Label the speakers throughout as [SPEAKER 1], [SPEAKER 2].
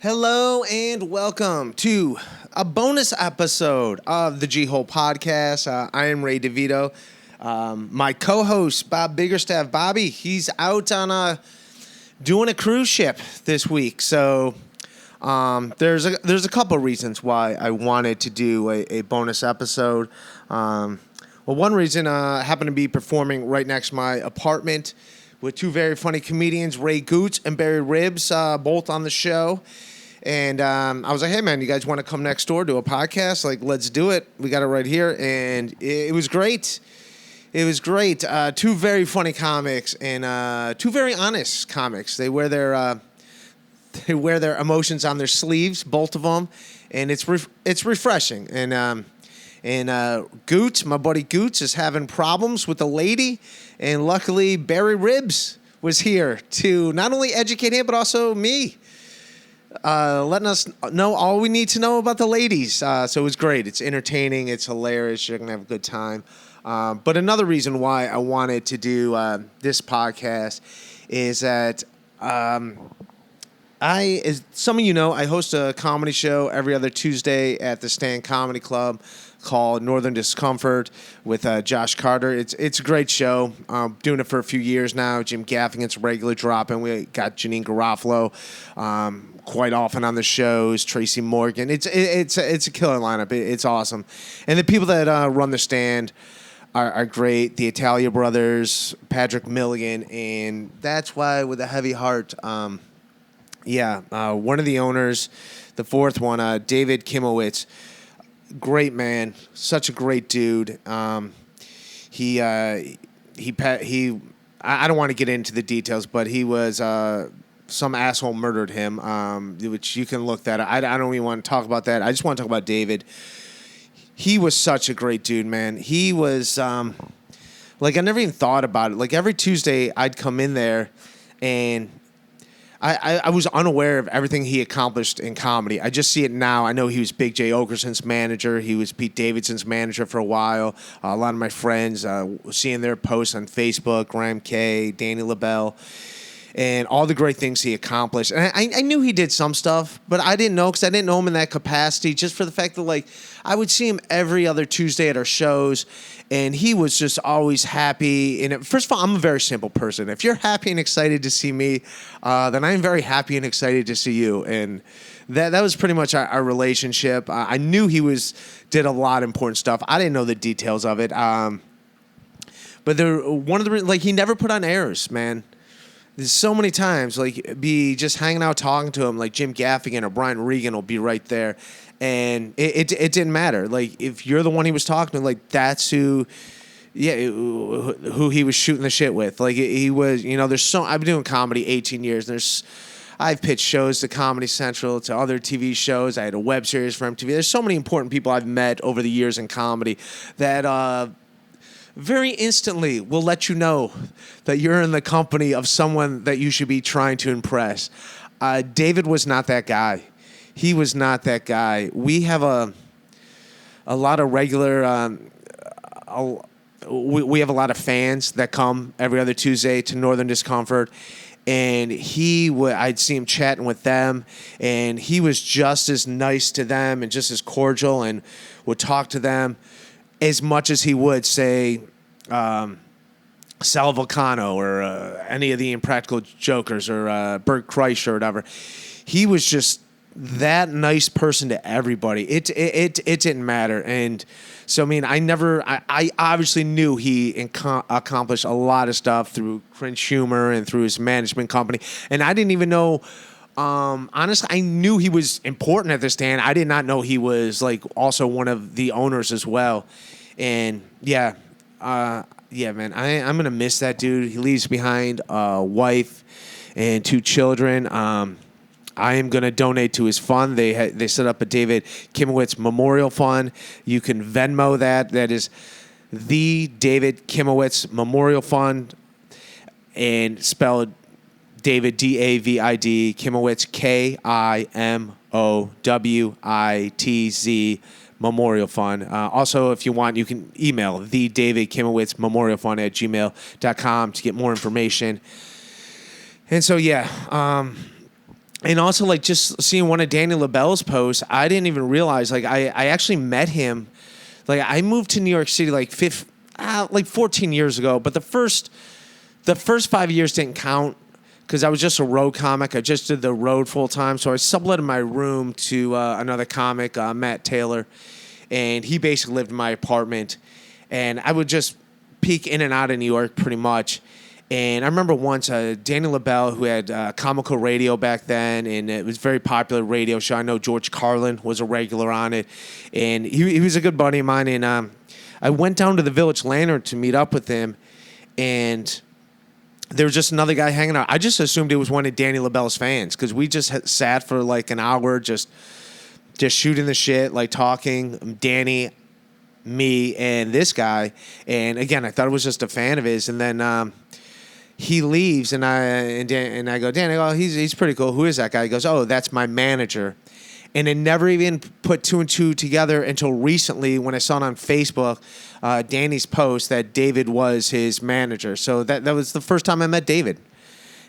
[SPEAKER 1] Hello and welcome to a bonus episode of the G-Hole Podcast. I am Ray DeVito. My co-host, Bob Biggerstaff, Bobby, he's out on doing a cruise ship this week. So there's a couple reasons why I wanted to do a bonus episode. Well, one reason I happen to be performing right next to my apartment with two very funny comedians, Ray Gootz and Barry Ribs, both on the show. And I was like, hey, man, you guys want to come next door to a podcast? Like, let's do it. We got it right here. And it was great. It was great. Two very funny comics and two very honest comics. They wear their emotions on their sleeves, both of them. And it's refreshing. And Gootz, my buddy Gootz, is having problems with a lady. And luckily, Barry Ribs was here to not only educate him, but also me. Letting us know all we need to know about the ladies. So it was great. It's entertaining. It's hilarious. You're going to have a good time. But another reason why I wanted to do this podcast is that as some of you know, I host a comedy show every other Tuesday at the Stand Comedy Club called Northern Discomfort with Josh Carter. It's a great show. Doing it for a few years now. Jim Gaffigan's regularly dropping. We got Janine Garofalo quite often on the shows. Tracy Morgan. It's a killer lineup. It's awesome. And the people that run the Stand are great. The Italia brothers, Patrick Milligan, and that's why with a heavy heart. One of the owners, the fourth one, David Kimowitz. Great man, such a great dude. I don't want to get into the details, but he was some asshole murdered him, which you can look that up. I don't even want to talk about that. I just want to talk about David. He was such a great dude, man. He was like I never even thought about it. Like every Tuesday, I'd come in there, and I was unaware of everything he accomplished in comedy. I just see it now. I know he was Big J. Okerson's manager. He was Pete Davidson's manager for a while. A lot of my friends, seeing their posts on Facebook, Graham K., Danny LaBelle, and all the great things he accomplished. And I knew he did some stuff, but I didn't know because I didn't know him in that capacity, just for the fact that, like, I would see him every other Tuesday at our shows, and he was just always happy. And first of all, I'm a very simple person. If you're happy and excited to see me, then I'm very happy and excited to see you. And that was pretty much our relationship. I knew he did a lot of important stuff. I didn't know the details of it. But he never put on airs, man. There's so many times, like, be just hanging out talking to him, like Jim Gaffigan or Brian Regan will be right there. And it didn't matter. Like, if you're the one he was talking to, like, that's who he was shooting the shit with. Like, he was, I've been doing comedy 18 years. I've pitched shows to Comedy Central, to other TV shows. I had a web series for MTV. There's so many important people I've met over the years in comedy that very instantly will let you know that you're in the company of someone that you should be trying to impress. David was not that guy. He was not that guy. We have a lot of regular. We have a lot of fans that come every other Tuesday to Northern Discomfort, and I'd see him chatting with them, and he was just as nice to them and just as cordial, and would talk to them as much as he would say Sal Vulcano or any of the Impractical Jokers or Bert Kreischer or whatever. He was just that nice person to everybody. It didn't matter. And so, I mean, I obviously knew he accomplished a lot of stuff through Cringe Humor and through his management company. And I didn't even know, honestly, I knew he was important at the Stand. I did not know he was, like, also one of the owners as well. And man, I'm going to miss that dude. He leaves behind a wife and two children. I am going to donate to his fund. They set up a David Kimowitz Memorial Fund. You can Venmo that. That is the David Kimowitz Memorial Fund, and spelled David David Kimowitz KIMOWITZ Memorial Fund. Also, if you want, you can email the David Kimowitz Memorial Fund at gmail.com to get more information. And so, And also, like, just seeing one of Danny LaBelle's posts, I didn't even realize, like, I actually met him. Like, I moved to New York City, like, 14 years ago. But the first 5 years didn't count because I was just a road comic. I just did the road full time. So I subletted my room to another comic, Matt Taylor. And he basically lived in my apartment. And I would just peek in and out of New York pretty much. And I remember once Danny LaBelle, who had comical radio back then, and it was a very popular radio show. I know George Carlin was a regular on it, and he was a good buddy of mine. And I went down to the Village Lantern to meet up with him, and there was just another guy hanging out. I just assumed it was one of Danny LaBelle's fans because we just sat for like an hour just shooting the shit, like talking. Danny, me, and this guy. And again, I thought it was just a fan of his. And then he leaves, and I go, Danny, oh, he's pretty cool. Who is that guy? He goes, oh, that's my manager. And I never even put two and two together until recently when I saw it on Facebook, Danny's post that David was his manager. So that was the first time I met David.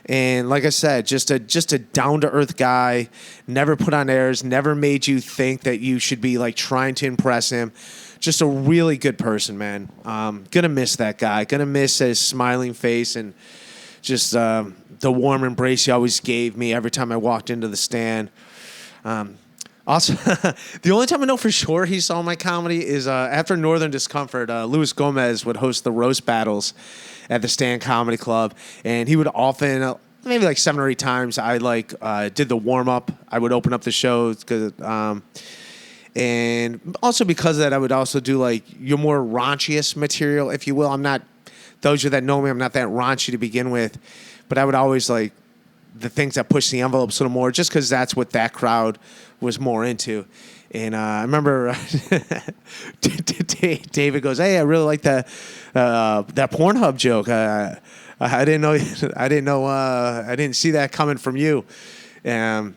[SPEAKER 1] And like I said, just a down-to-earth guy, never put on airs, never made you think that you should be like trying to impress him. Just a really good person, man. Gonna miss that guy. Gonna miss his smiling face and just the warm embrace he always gave me every time I walked into the stand. Also, the only time I know for sure he saw my comedy is after Northern Discomfort, Luis Gomez would host the roast battles at the Stand Comedy Club, and he would often, maybe like 7 or 8 times, I did the warm up. I would open up the show, and also because of that, I would also do like your more raunchiest material, if you will. I'm not, those of you that know me, I'm not that raunchy to begin with, but I would always like the things that push the envelopes a little more, just because that's what that crowd was more into. And I remember David goes, "Hey, I really like that Pornhub joke. I didn't see that coming from you." Yeah,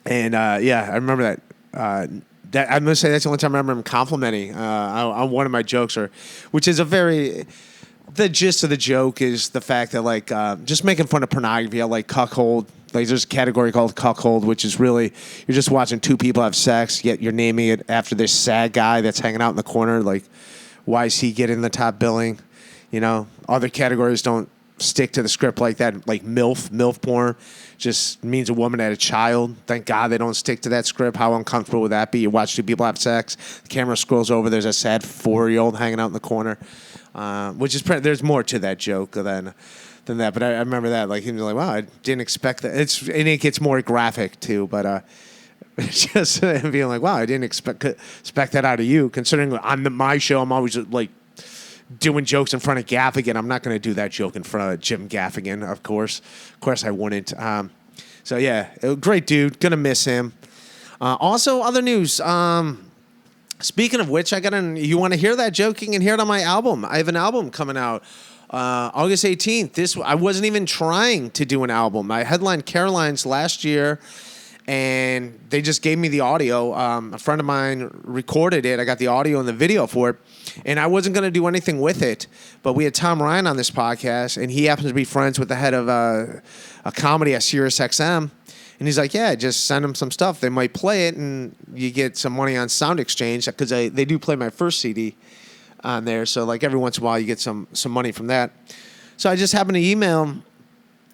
[SPEAKER 1] I remember that. I'm gonna say that's the only time I remember him complimenting on one of my jokes, which is the gist of the joke is the fact that like just making fun of pornography. I like cuckold. Like there's a category called cuckold, which is really you're just watching two people have sex, yet you're naming it after this sad guy that's hanging out in the corner. Like, why is he getting the top billing? You know, other categories don't stick to the script like that. Like MILF porn just means a woman had a child. Thank God they don't stick to that script. How uncomfortable would that be? You watch two people have sex, the camera scrolls over, there's a sad 4-year-old hanging out in the corner. Which is there's more to that joke than that, but I remember that like he was like, wow, I didn't expect that. And it gets more graphic too, but just being like, wow, I didn't expect that out of you. Considering on my show, I'm always like doing jokes in front of Gaffigan. I'm not going to do that joke in front of Jim Gaffigan, of course. Of course, I wouldn't. So yeah, great dude. Gonna miss him. Also, other news. Speaking of which, you want to hear that joke? You can hear it on my album. I have an album coming out August 18th. I wasn't even trying to do an album. I headlined Caroline's last year, and they just gave me the audio. A friend of mine recorded it. I got the audio and the video for it, and I wasn't going to do anything with it. But we had Tom Ryan on this podcast, and he happens to be friends with the head of a comedy at SiriusXM. And he's like, yeah, just send them some stuff. They might play it, and you get some money on Sound Exchange because they do play my first CD on there. So like every once in a while, you get some money from that. So I just happened to email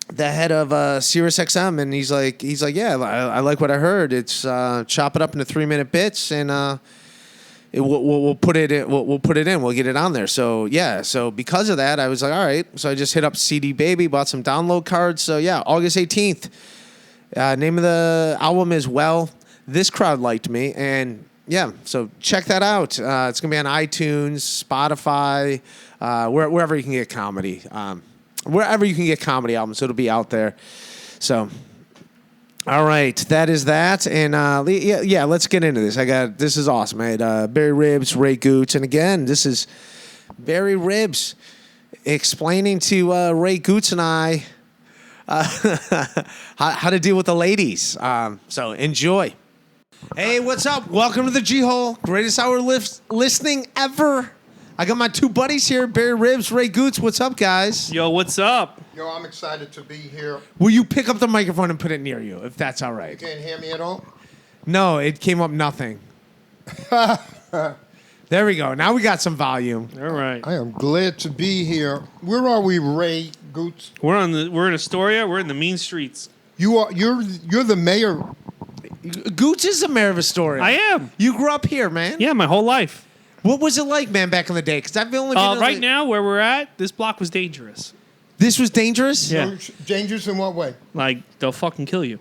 [SPEAKER 1] the head of SiriusXM, and he's like, yeah, I like what I heard. It's chop it up into 3-minute bits, and we'll put it in. We'll put it in. We'll get it on there. So yeah. So because of that, I was like, all right. So I just hit up CD Baby, bought some download cards. So yeah, August 18th. Name of the album is Well, This Crowd Liked Me. And yeah, so check that out. It's going to be on iTunes, Spotify, wherever you can get comedy. Wherever you can get comedy albums, it'll be out there. So, all right, that is that. And yeah, let's get into this. This is awesome. I had Barry Ribs, Ray Gootz. And again, this is Barry Ribs explaining to Ray Gootz and I how to deal with the ladies. So enjoy. Hey, what's up? Welcome to the G-Hole. Greatest hour listening ever. I got my two buddies here, Barry Ribs, Ray Gootz. What's up, guys?
[SPEAKER 2] Yo, what's up?
[SPEAKER 3] Yo, I'm excited to be here.
[SPEAKER 1] Will you pick up the microphone and put it near you, if that's all
[SPEAKER 3] You
[SPEAKER 1] right?
[SPEAKER 3] can't hear me at all?
[SPEAKER 1] No, it came up nothing. There we go. Now we got some volume.
[SPEAKER 2] All right.
[SPEAKER 3] I am glad to be here. Where are we, Ray Gootz?
[SPEAKER 2] We're in Astoria. We're in the mean streets.
[SPEAKER 3] You're the mayor.
[SPEAKER 1] Gootz is the mayor of Astoria.
[SPEAKER 2] I am.
[SPEAKER 1] You grew up here, man.
[SPEAKER 2] Yeah, my whole life.
[SPEAKER 1] What was it like, man, back in the day? Because I've only been
[SPEAKER 2] Right now, where we're at, this block was dangerous.
[SPEAKER 1] This was dangerous?
[SPEAKER 2] Yeah.
[SPEAKER 3] Dangerous in what way?
[SPEAKER 2] Like, they'll fucking kill you.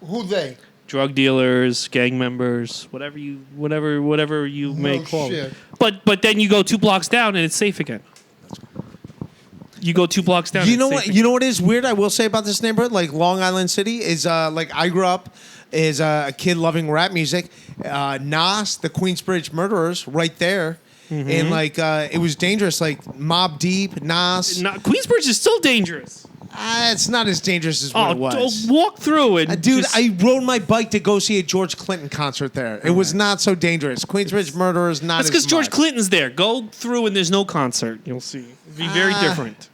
[SPEAKER 3] Who they?
[SPEAKER 2] Drug dealers, gang members, whatever you may call
[SPEAKER 3] shit.
[SPEAKER 2] it. But then you go 2 blocks down and it's safe again. You go 2 blocks down.
[SPEAKER 1] You
[SPEAKER 2] and
[SPEAKER 1] know
[SPEAKER 2] it's
[SPEAKER 1] what?
[SPEAKER 2] safe
[SPEAKER 1] You know what is weird? I will say about this neighborhood, like Long Island City, is like I grew up as a kid loving rap music. Nas, the Queensbridge Murderers, right there, and like it was dangerous. Like Mob Deep, Nas.
[SPEAKER 2] Queensbridge is still dangerous.
[SPEAKER 1] It's not as dangerous as what it was.
[SPEAKER 2] Walk through and
[SPEAKER 1] Dude, I rode my bike to go see a George Clinton concert there. It was not so dangerous. Queensbridge Murderers, not
[SPEAKER 2] That's
[SPEAKER 1] as
[SPEAKER 2] because George
[SPEAKER 1] much.
[SPEAKER 2] Clinton's there. Go through and there's no concert. You'll see. It'll be very different.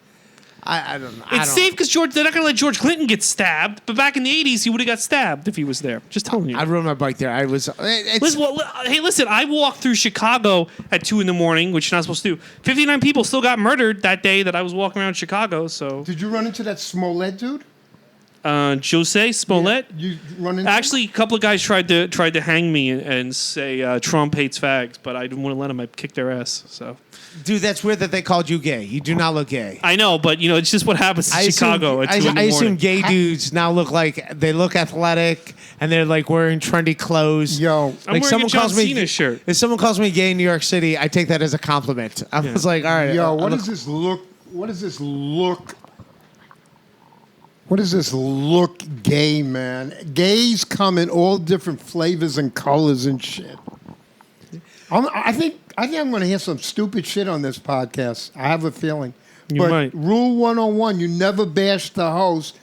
[SPEAKER 1] I don't know.
[SPEAKER 2] It's safe because they're not going to let George Clinton get stabbed. But back in the 80s, he would have got stabbed if he was there. Just telling you.
[SPEAKER 1] I rode my bike there. I was.
[SPEAKER 2] Listen, I walked through Chicago at 2 a.m, which you're not supposed to do. 59 people still got murdered that day that I was walking around Chicago. So,
[SPEAKER 3] Did you run into that Smollett dude?
[SPEAKER 2] Jose Smollett.
[SPEAKER 3] You run into
[SPEAKER 2] Actually, a couple of guys tried to hang me and say Trump hates fags, but I didn't want to let them. I kicked their ass. So,
[SPEAKER 1] Dude, that's weird that they called you gay. You do not look gay.
[SPEAKER 2] I know, but it's just what happens in Chicago at 2 in the morning.
[SPEAKER 1] I assume gay dudes now look athletic and they're like wearing trendy clothes.
[SPEAKER 3] Yo,
[SPEAKER 2] I'm wearing a John Cena shirt.
[SPEAKER 1] If someone calls me gay in New York City, I take that as a compliment. I was like, all right.
[SPEAKER 3] yo, what does this look? What does this look? What does this look gay, man? Gays come in all different flavors and colors and shit. I think I'm going to hear some stupid shit on this podcast. I have a feeling.
[SPEAKER 2] You might.
[SPEAKER 3] Rule 101, you never bash the host.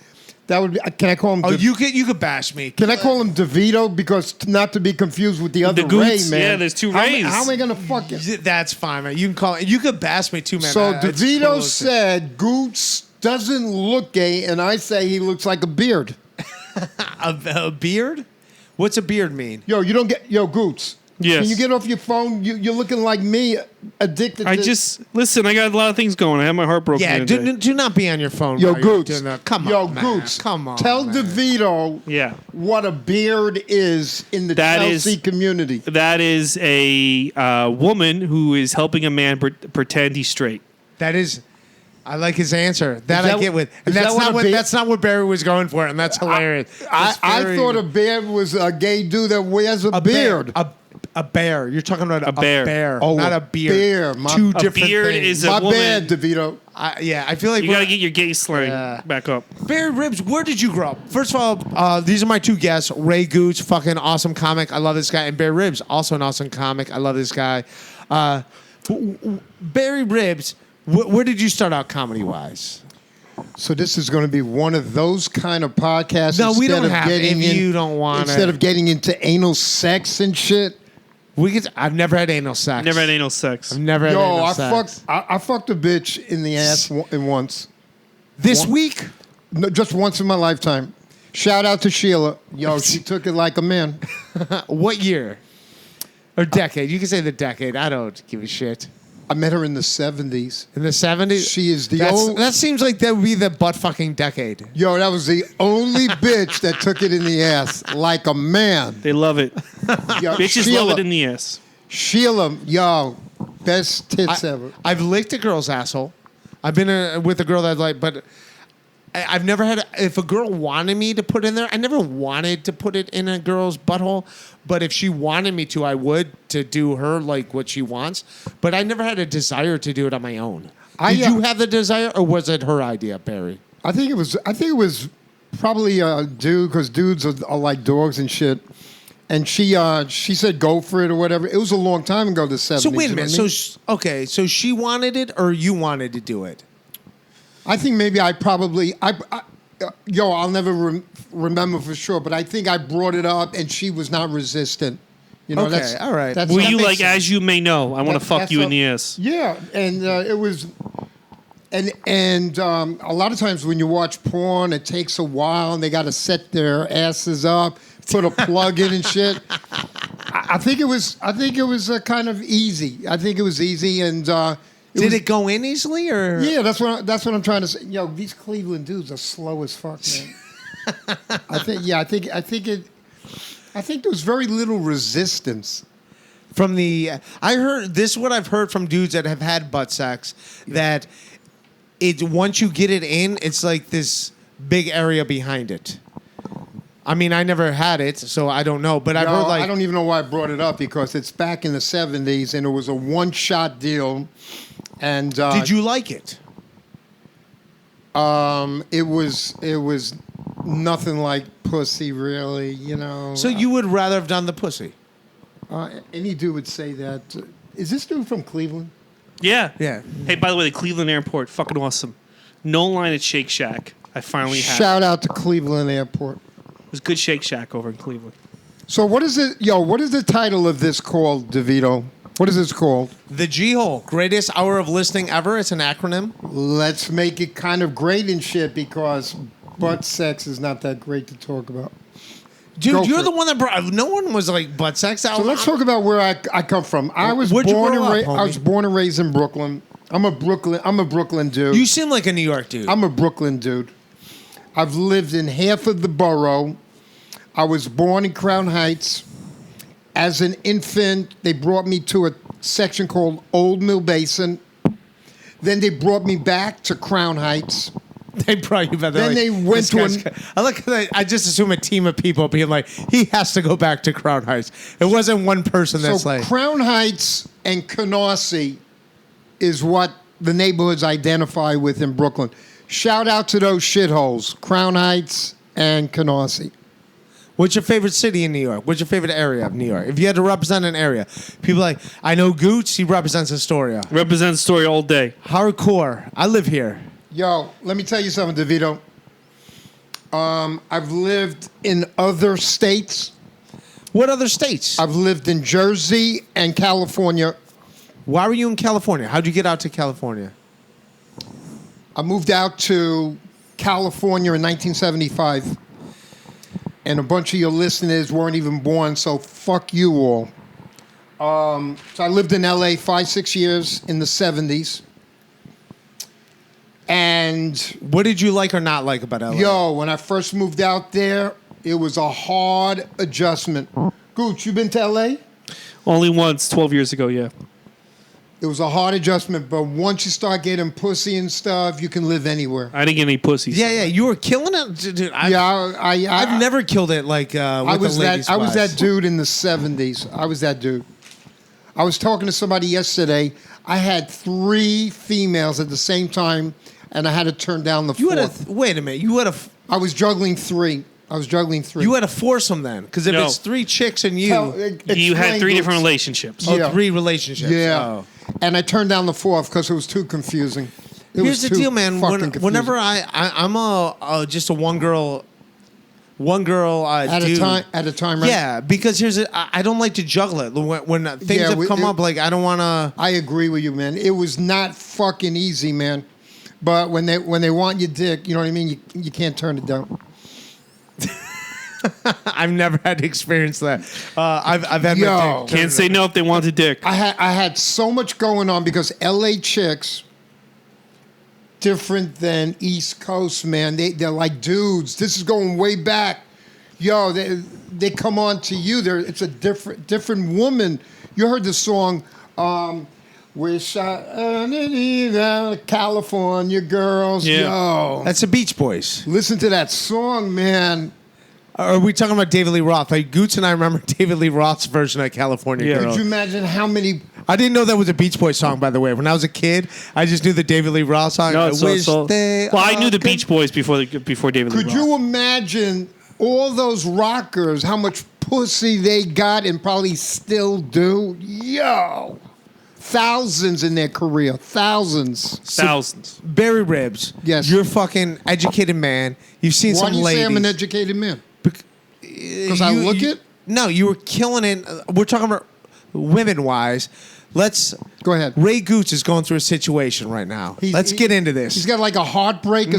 [SPEAKER 3] That would be. Can I call him?
[SPEAKER 1] You could bash me.
[SPEAKER 3] Can I call him DeVito because not to be confused with the other Ray,
[SPEAKER 2] Gootz,
[SPEAKER 3] man?
[SPEAKER 2] yeah, there's 2 Rays.
[SPEAKER 3] How am I going to fuck him?
[SPEAKER 1] That's fine, man. You can call. You could bash me too, man.
[SPEAKER 3] So
[SPEAKER 1] It's
[SPEAKER 3] DeVito
[SPEAKER 1] cool.
[SPEAKER 3] said Gootz doesn't look gay, and I say he looks like a beard.
[SPEAKER 1] a beard. What's a beard mean?
[SPEAKER 3] Yo, you don't get Gootz.
[SPEAKER 2] Yes.
[SPEAKER 3] Can you get off your phone? You're looking like me, addicted to...
[SPEAKER 2] Listen, I got a lot of things going. I have my heart broken.
[SPEAKER 1] Yeah, do not be on your phone.
[SPEAKER 3] Yo,
[SPEAKER 1] while you're
[SPEAKER 3] Gootz.
[SPEAKER 1] doing that. Come on,
[SPEAKER 3] Yo,
[SPEAKER 1] man.
[SPEAKER 3] Gootz.
[SPEAKER 1] Come on.
[SPEAKER 3] Tell
[SPEAKER 1] man.
[SPEAKER 3] DeVito what a beard is in the Chelsea community.
[SPEAKER 2] That is a woman who is helping a man pretend he's straight.
[SPEAKER 1] That is... I like his answer. That I get with. And that's not what Barry was going for, and that's hilarious.
[SPEAKER 3] I thought a bear was a gay dude that wears a beard.
[SPEAKER 1] A bear. You're talking about a bear.
[SPEAKER 3] Oh,
[SPEAKER 1] not a beard.
[SPEAKER 3] Bear.
[SPEAKER 1] Two
[SPEAKER 2] A
[SPEAKER 1] different
[SPEAKER 2] beard
[SPEAKER 1] things.
[SPEAKER 2] is a
[SPEAKER 3] My
[SPEAKER 2] woman.
[SPEAKER 3] bad, DeVito.
[SPEAKER 1] I feel like
[SPEAKER 2] You got to get your gay slang back up.
[SPEAKER 1] Barry Ribs, where did you grow up? First of all, these are my two guests. Ray Gootz, fucking awesome comic. I love this guy. And Barry Ribs, also an awesome comic. I love this guy. Barry Ribs, where did you start out comedy-wise?
[SPEAKER 3] So this is going to be one of those kind of podcasts.
[SPEAKER 1] No, we don't
[SPEAKER 3] instead of
[SPEAKER 1] have it
[SPEAKER 3] getting
[SPEAKER 1] if you don't want
[SPEAKER 3] Instead
[SPEAKER 1] it.
[SPEAKER 3] of getting into anal sex and shit.
[SPEAKER 1] I've never had anal sex.
[SPEAKER 2] Never had anal sex.
[SPEAKER 1] I've never had anal sex.
[SPEAKER 3] I fucked a bitch in the ass once.
[SPEAKER 1] This week?
[SPEAKER 3] No, just once in my lifetime. Shout out to Sheila. Yo, she took it like a man.
[SPEAKER 1] What year? Or decade? You can say the decade. I don't give a shit.
[SPEAKER 3] I met her in the 70s.
[SPEAKER 1] In the 70s?
[SPEAKER 3] She is the
[SPEAKER 1] That seems like that would be the butt-fucking decade.
[SPEAKER 3] Yo, that was the only bitch that took it in the ass like a man.
[SPEAKER 2] They love it.
[SPEAKER 3] Yo,
[SPEAKER 2] Bitches love it in the ass.
[SPEAKER 3] Sheila, yo, best tits ever.
[SPEAKER 1] I've licked a girl's asshole. I've been with a girl that but I've never had. If a girl wanted me to put in there, I never wanted to put it in a girl's butthole. But if she wanted me to, I would to do her like what she wants. But I never had a desire to do it on my own. Did you have the desire, or was it her idea, Barry?
[SPEAKER 3] I think it was probably a dude because dudes are like dogs and shit. And she said go for it or whatever. It was a long time ago, the 70s.
[SPEAKER 1] So wait a minute.
[SPEAKER 3] You know what I mean?
[SPEAKER 1] So she wanted it, or you wanted to do it?
[SPEAKER 3] I think maybe I'll never remember for sure, but I think I brought it up and she was not resistant. You know,
[SPEAKER 1] Okay, all right.
[SPEAKER 3] That's,
[SPEAKER 2] Were
[SPEAKER 3] that
[SPEAKER 2] you
[SPEAKER 3] makes
[SPEAKER 2] like,
[SPEAKER 3] sense.
[SPEAKER 2] as you may know, I want to
[SPEAKER 3] That-
[SPEAKER 2] fuck
[SPEAKER 3] that's
[SPEAKER 2] you
[SPEAKER 3] a-
[SPEAKER 2] in the ass?
[SPEAKER 3] Yeah, and it was, and a lot of times when you watch porn, it takes a while, and they got to set their asses up, put a plug in and shit. I think it was kind of easy. I think it was easy, and
[SPEAKER 1] Did it go in easily, or
[SPEAKER 3] Yeah, that's what I'm trying to say. Yo, these Cleveland dudes are slow as fuck, man. I think there was very little resistance.
[SPEAKER 1] from the? I heard this. Is what I've heard from dudes that have had butt sex, that it once you get it in, it's like this big area behind it. I mean, I never had it, so I don't know. But I've heard like
[SPEAKER 3] I don't even know why I brought it up because it's back in the '70s and it was a one-shot deal. And
[SPEAKER 1] did you like it?
[SPEAKER 3] It was nothing like pussy, really. You know.
[SPEAKER 1] So you would rather have done the pussy?
[SPEAKER 3] Any dude would say that. Is this dude from Cleveland?
[SPEAKER 2] Yeah.
[SPEAKER 1] Yeah.
[SPEAKER 2] Hey, by the way, the Cleveland airport, fucking awesome. No line at Shake Shack. I finally had.
[SPEAKER 3] Shout out to Cleveland Airport.
[SPEAKER 2] It was good Shake Shack over in Cleveland.
[SPEAKER 3] So what is it, what is the title of this called, DeVito? What is this called?
[SPEAKER 1] The G-hole, greatest hour of listening ever. It's an acronym.
[SPEAKER 3] Let's make it kind of great and shit because butt sex is not that great to talk about. Go
[SPEAKER 1] Dude,
[SPEAKER 3] for
[SPEAKER 1] you're
[SPEAKER 3] it.
[SPEAKER 1] the one that brought. No one was like butt sex.
[SPEAKER 3] So let's talk about where I come from. I was
[SPEAKER 1] Where'd you
[SPEAKER 3] born
[SPEAKER 1] grow
[SPEAKER 3] and
[SPEAKER 1] up,
[SPEAKER 3] I was
[SPEAKER 1] homie?
[SPEAKER 3] born and raised in Brooklyn. I'm a Brooklyn dude.
[SPEAKER 1] You seem like a New York dude.
[SPEAKER 3] I'm a Brooklyn dude. I've lived in half of the borough. I was born in Crown Heights. As an infant, they brought me to a section called Old Mill Basin. Then they brought me back to Crown Heights.
[SPEAKER 1] They brought you back.
[SPEAKER 3] Then they went to
[SPEAKER 1] I like. I just assume a team of people being like, he has to go back to Crown Heights. It wasn't one person that's
[SPEAKER 3] So
[SPEAKER 1] like.
[SPEAKER 3] Crown Heights and Canarsie is what the neighborhoods identify with in Brooklyn. Shout out to those shitholes, Crown Heights and Canarsie.
[SPEAKER 1] What's your favorite city in New York? What's your favorite area of New York? If you had to represent an area, people are like, I know Gootz. He represents Astoria.
[SPEAKER 2] Represents story all day.
[SPEAKER 1] Hardcore. I live here.
[SPEAKER 3] Yo, let me tell you something, DeVito. I've lived in other states.
[SPEAKER 1] What other states?
[SPEAKER 3] I've lived in Jersey and California.
[SPEAKER 1] Why were you in California? How'd you get out to California?
[SPEAKER 3] I moved out to California in 1975. And a bunch of your listeners weren't even born, so fuck you all. So I lived in LA 5-6 years in the 70s. And
[SPEAKER 1] What did you like or not like about LA?
[SPEAKER 3] yo, when I first moved out there, it was a hard adjustment. Gootz, you been to LA?
[SPEAKER 2] Only once, 12 years ago, yeah.
[SPEAKER 3] It was a hard adjustment, but once you start getting pussy and stuff, you can live anywhere.
[SPEAKER 2] I didn't get any pussies.
[SPEAKER 1] Yeah, you were killing it, dude. I've never killed it like with
[SPEAKER 3] I was
[SPEAKER 1] the ladies.
[SPEAKER 3] that. I was that dude in the 70s. I was that dude. I was talking to somebody yesterday. I had 3 females at the same time, and I had to turn down the
[SPEAKER 1] You had
[SPEAKER 3] fourth.
[SPEAKER 1] wait a minute. You had
[SPEAKER 3] I was juggling 3.
[SPEAKER 1] you had a foursome then, because if
[SPEAKER 2] No.
[SPEAKER 1] it's 3 chicks and you,
[SPEAKER 2] You had
[SPEAKER 3] Explain,
[SPEAKER 2] 3
[SPEAKER 3] Gootz.
[SPEAKER 2] different relationships.
[SPEAKER 3] Yeah.
[SPEAKER 1] 3 relationships.
[SPEAKER 3] Yeah.
[SPEAKER 1] Oh.
[SPEAKER 3] And I turned down the 4th because it was too confusing. It
[SPEAKER 1] Here's
[SPEAKER 3] was
[SPEAKER 1] the
[SPEAKER 3] too
[SPEAKER 1] deal, man.
[SPEAKER 3] fucking confusing.
[SPEAKER 1] Whenever I'm just a one girl
[SPEAKER 3] at
[SPEAKER 1] dude.
[SPEAKER 3] a time, right?
[SPEAKER 1] Yeah, because I don't like to juggle it. When things
[SPEAKER 3] Yeah,
[SPEAKER 1] have come up, like I don't want to.
[SPEAKER 3] I agree with you, man. It was not fucking easy, man. But when they want your dick, you know what I mean? You can't turn it down.
[SPEAKER 1] I've never had to experience that. I've had
[SPEAKER 3] Yo.
[SPEAKER 1] my dick.
[SPEAKER 2] Can't say no if they want a dick.
[SPEAKER 3] I had so much going on because LA chicks different than East Coast, man. They're like dudes. This is going way back. Yo, they come on to you. It's a different woman. You heard the song Wish I California Girls.
[SPEAKER 2] Yeah.
[SPEAKER 3] Yo.
[SPEAKER 1] That's the Beach Boys.
[SPEAKER 3] Listen to that song, man.
[SPEAKER 1] Are we talking about David Lee Roth? Like Gootz and I remember David Lee Roth's version of California
[SPEAKER 2] Yeah.
[SPEAKER 1] Girl.
[SPEAKER 3] Could you imagine how many...
[SPEAKER 1] I didn't know that was a Beach Boys song, by the way. When I was a kid, I just knew the David Lee Roth song.
[SPEAKER 2] No,
[SPEAKER 1] I
[SPEAKER 2] it's
[SPEAKER 1] wish
[SPEAKER 2] so,
[SPEAKER 1] they
[SPEAKER 2] well, I knew
[SPEAKER 1] all
[SPEAKER 2] the
[SPEAKER 1] could-
[SPEAKER 2] Beach Boys before David Lee
[SPEAKER 3] Could
[SPEAKER 2] Roth.
[SPEAKER 3] you imagine all those rockers, how much pussy they got and probably still do? Yo! Thousands in their career. Thousands.
[SPEAKER 2] Thousands.
[SPEAKER 1] Barry Ribs.
[SPEAKER 3] Yes.
[SPEAKER 1] You're a fucking educated man. You've seen
[SPEAKER 3] Why
[SPEAKER 1] some
[SPEAKER 3] do you
[SPEAKER 1] ladies.
[SPEAKER 3] say I'm an educated man? Because I look it?
[SPEAKER 1] No, you were killing it. We're talking about women-wise. Let's
[SPEAKER 3] Go ahead.
[SPEAKER 1] Ray Gootz is going through a situation right now. Let's get into this.
[SPEAKER 3] He's got like a heartbreak or
[SPEAKER 1] No,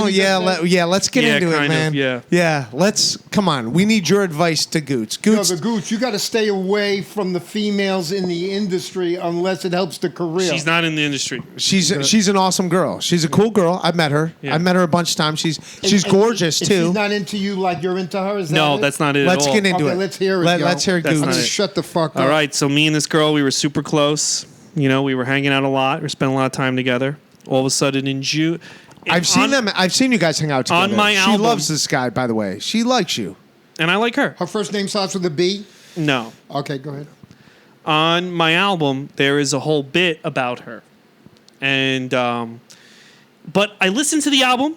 [SPEAKER 3] something.
[SPEAKER 1] let's get into it,
[SPEAKER 2] kind
[SPEAKER 1] man.
[SPEAKER 2] of, yeah.
[SPEAKER 1] Let's come on. We need your advice to Gootz.
[SPEAKER 3] No,
[SPEAKER 1] Gootz,
[SPEAKER 3] the Gootz, you got to stay away from the females in the industry unless it helps the career.
[SPEAKER 2] She's not in the industry.
[SPEAKER 1] she's an awesome girl. She's a cool girl. I've met her.
[SPEAKER 2] Yeah.
[SPEAKER 1] I've met her a bunch of times. She's
[SPEAKER 3] And
[SPEAKER 1] gorgeous
[SPEAKER 3] if
[SPEAKER 1] too.
[SPEAKER 3] She's not into you like you're into her. Is that
[SPEAKER 2] No,
[SPEAKER 3] it?
[SPEAKER 2] that's not it
[SPEAKER 1] Let's
[SPEAKER 2] at all.
[SPEAKER 1] get into
[SPEAKER 3] Okay,
[SPEAKER 1] it.
[SPEAKER 3] let's hear it, yo.
[SPEAKER 1] Let's hear
[SPEAKER 2] That's
[SPEAKER 3] I'm
[SPEAKER 2] not
[SPEAKER 1] Gootz.
[SPEAKER 3] gonna
[SPEAKER 2] it.
[SPEAKER 3] shut the fuck up.
[SPEAKER 2] All right, so me and this girl, we were super close. You know, we were hanging out a lot. We were spending a lot of time together. All of a sudden in June...
[SPEAKER 1] I've seen them. I've seen you guys hang out together.
[SPEAKER 2] On my
[SPEAKER 1] she
[SPEAKER 2] album-
[SPEAKER 1] loves this guy, by the way. She likes you.
[SPEAKER 2] And I like her.
[SPEAKER 3] Her first name starts with a B.
[SPEAKER 2] No.
[SPEAKER 3] Okay, go ahead.
[SPEAKER 2] On my album, there is a whole bit about her. And... but I listened to the album,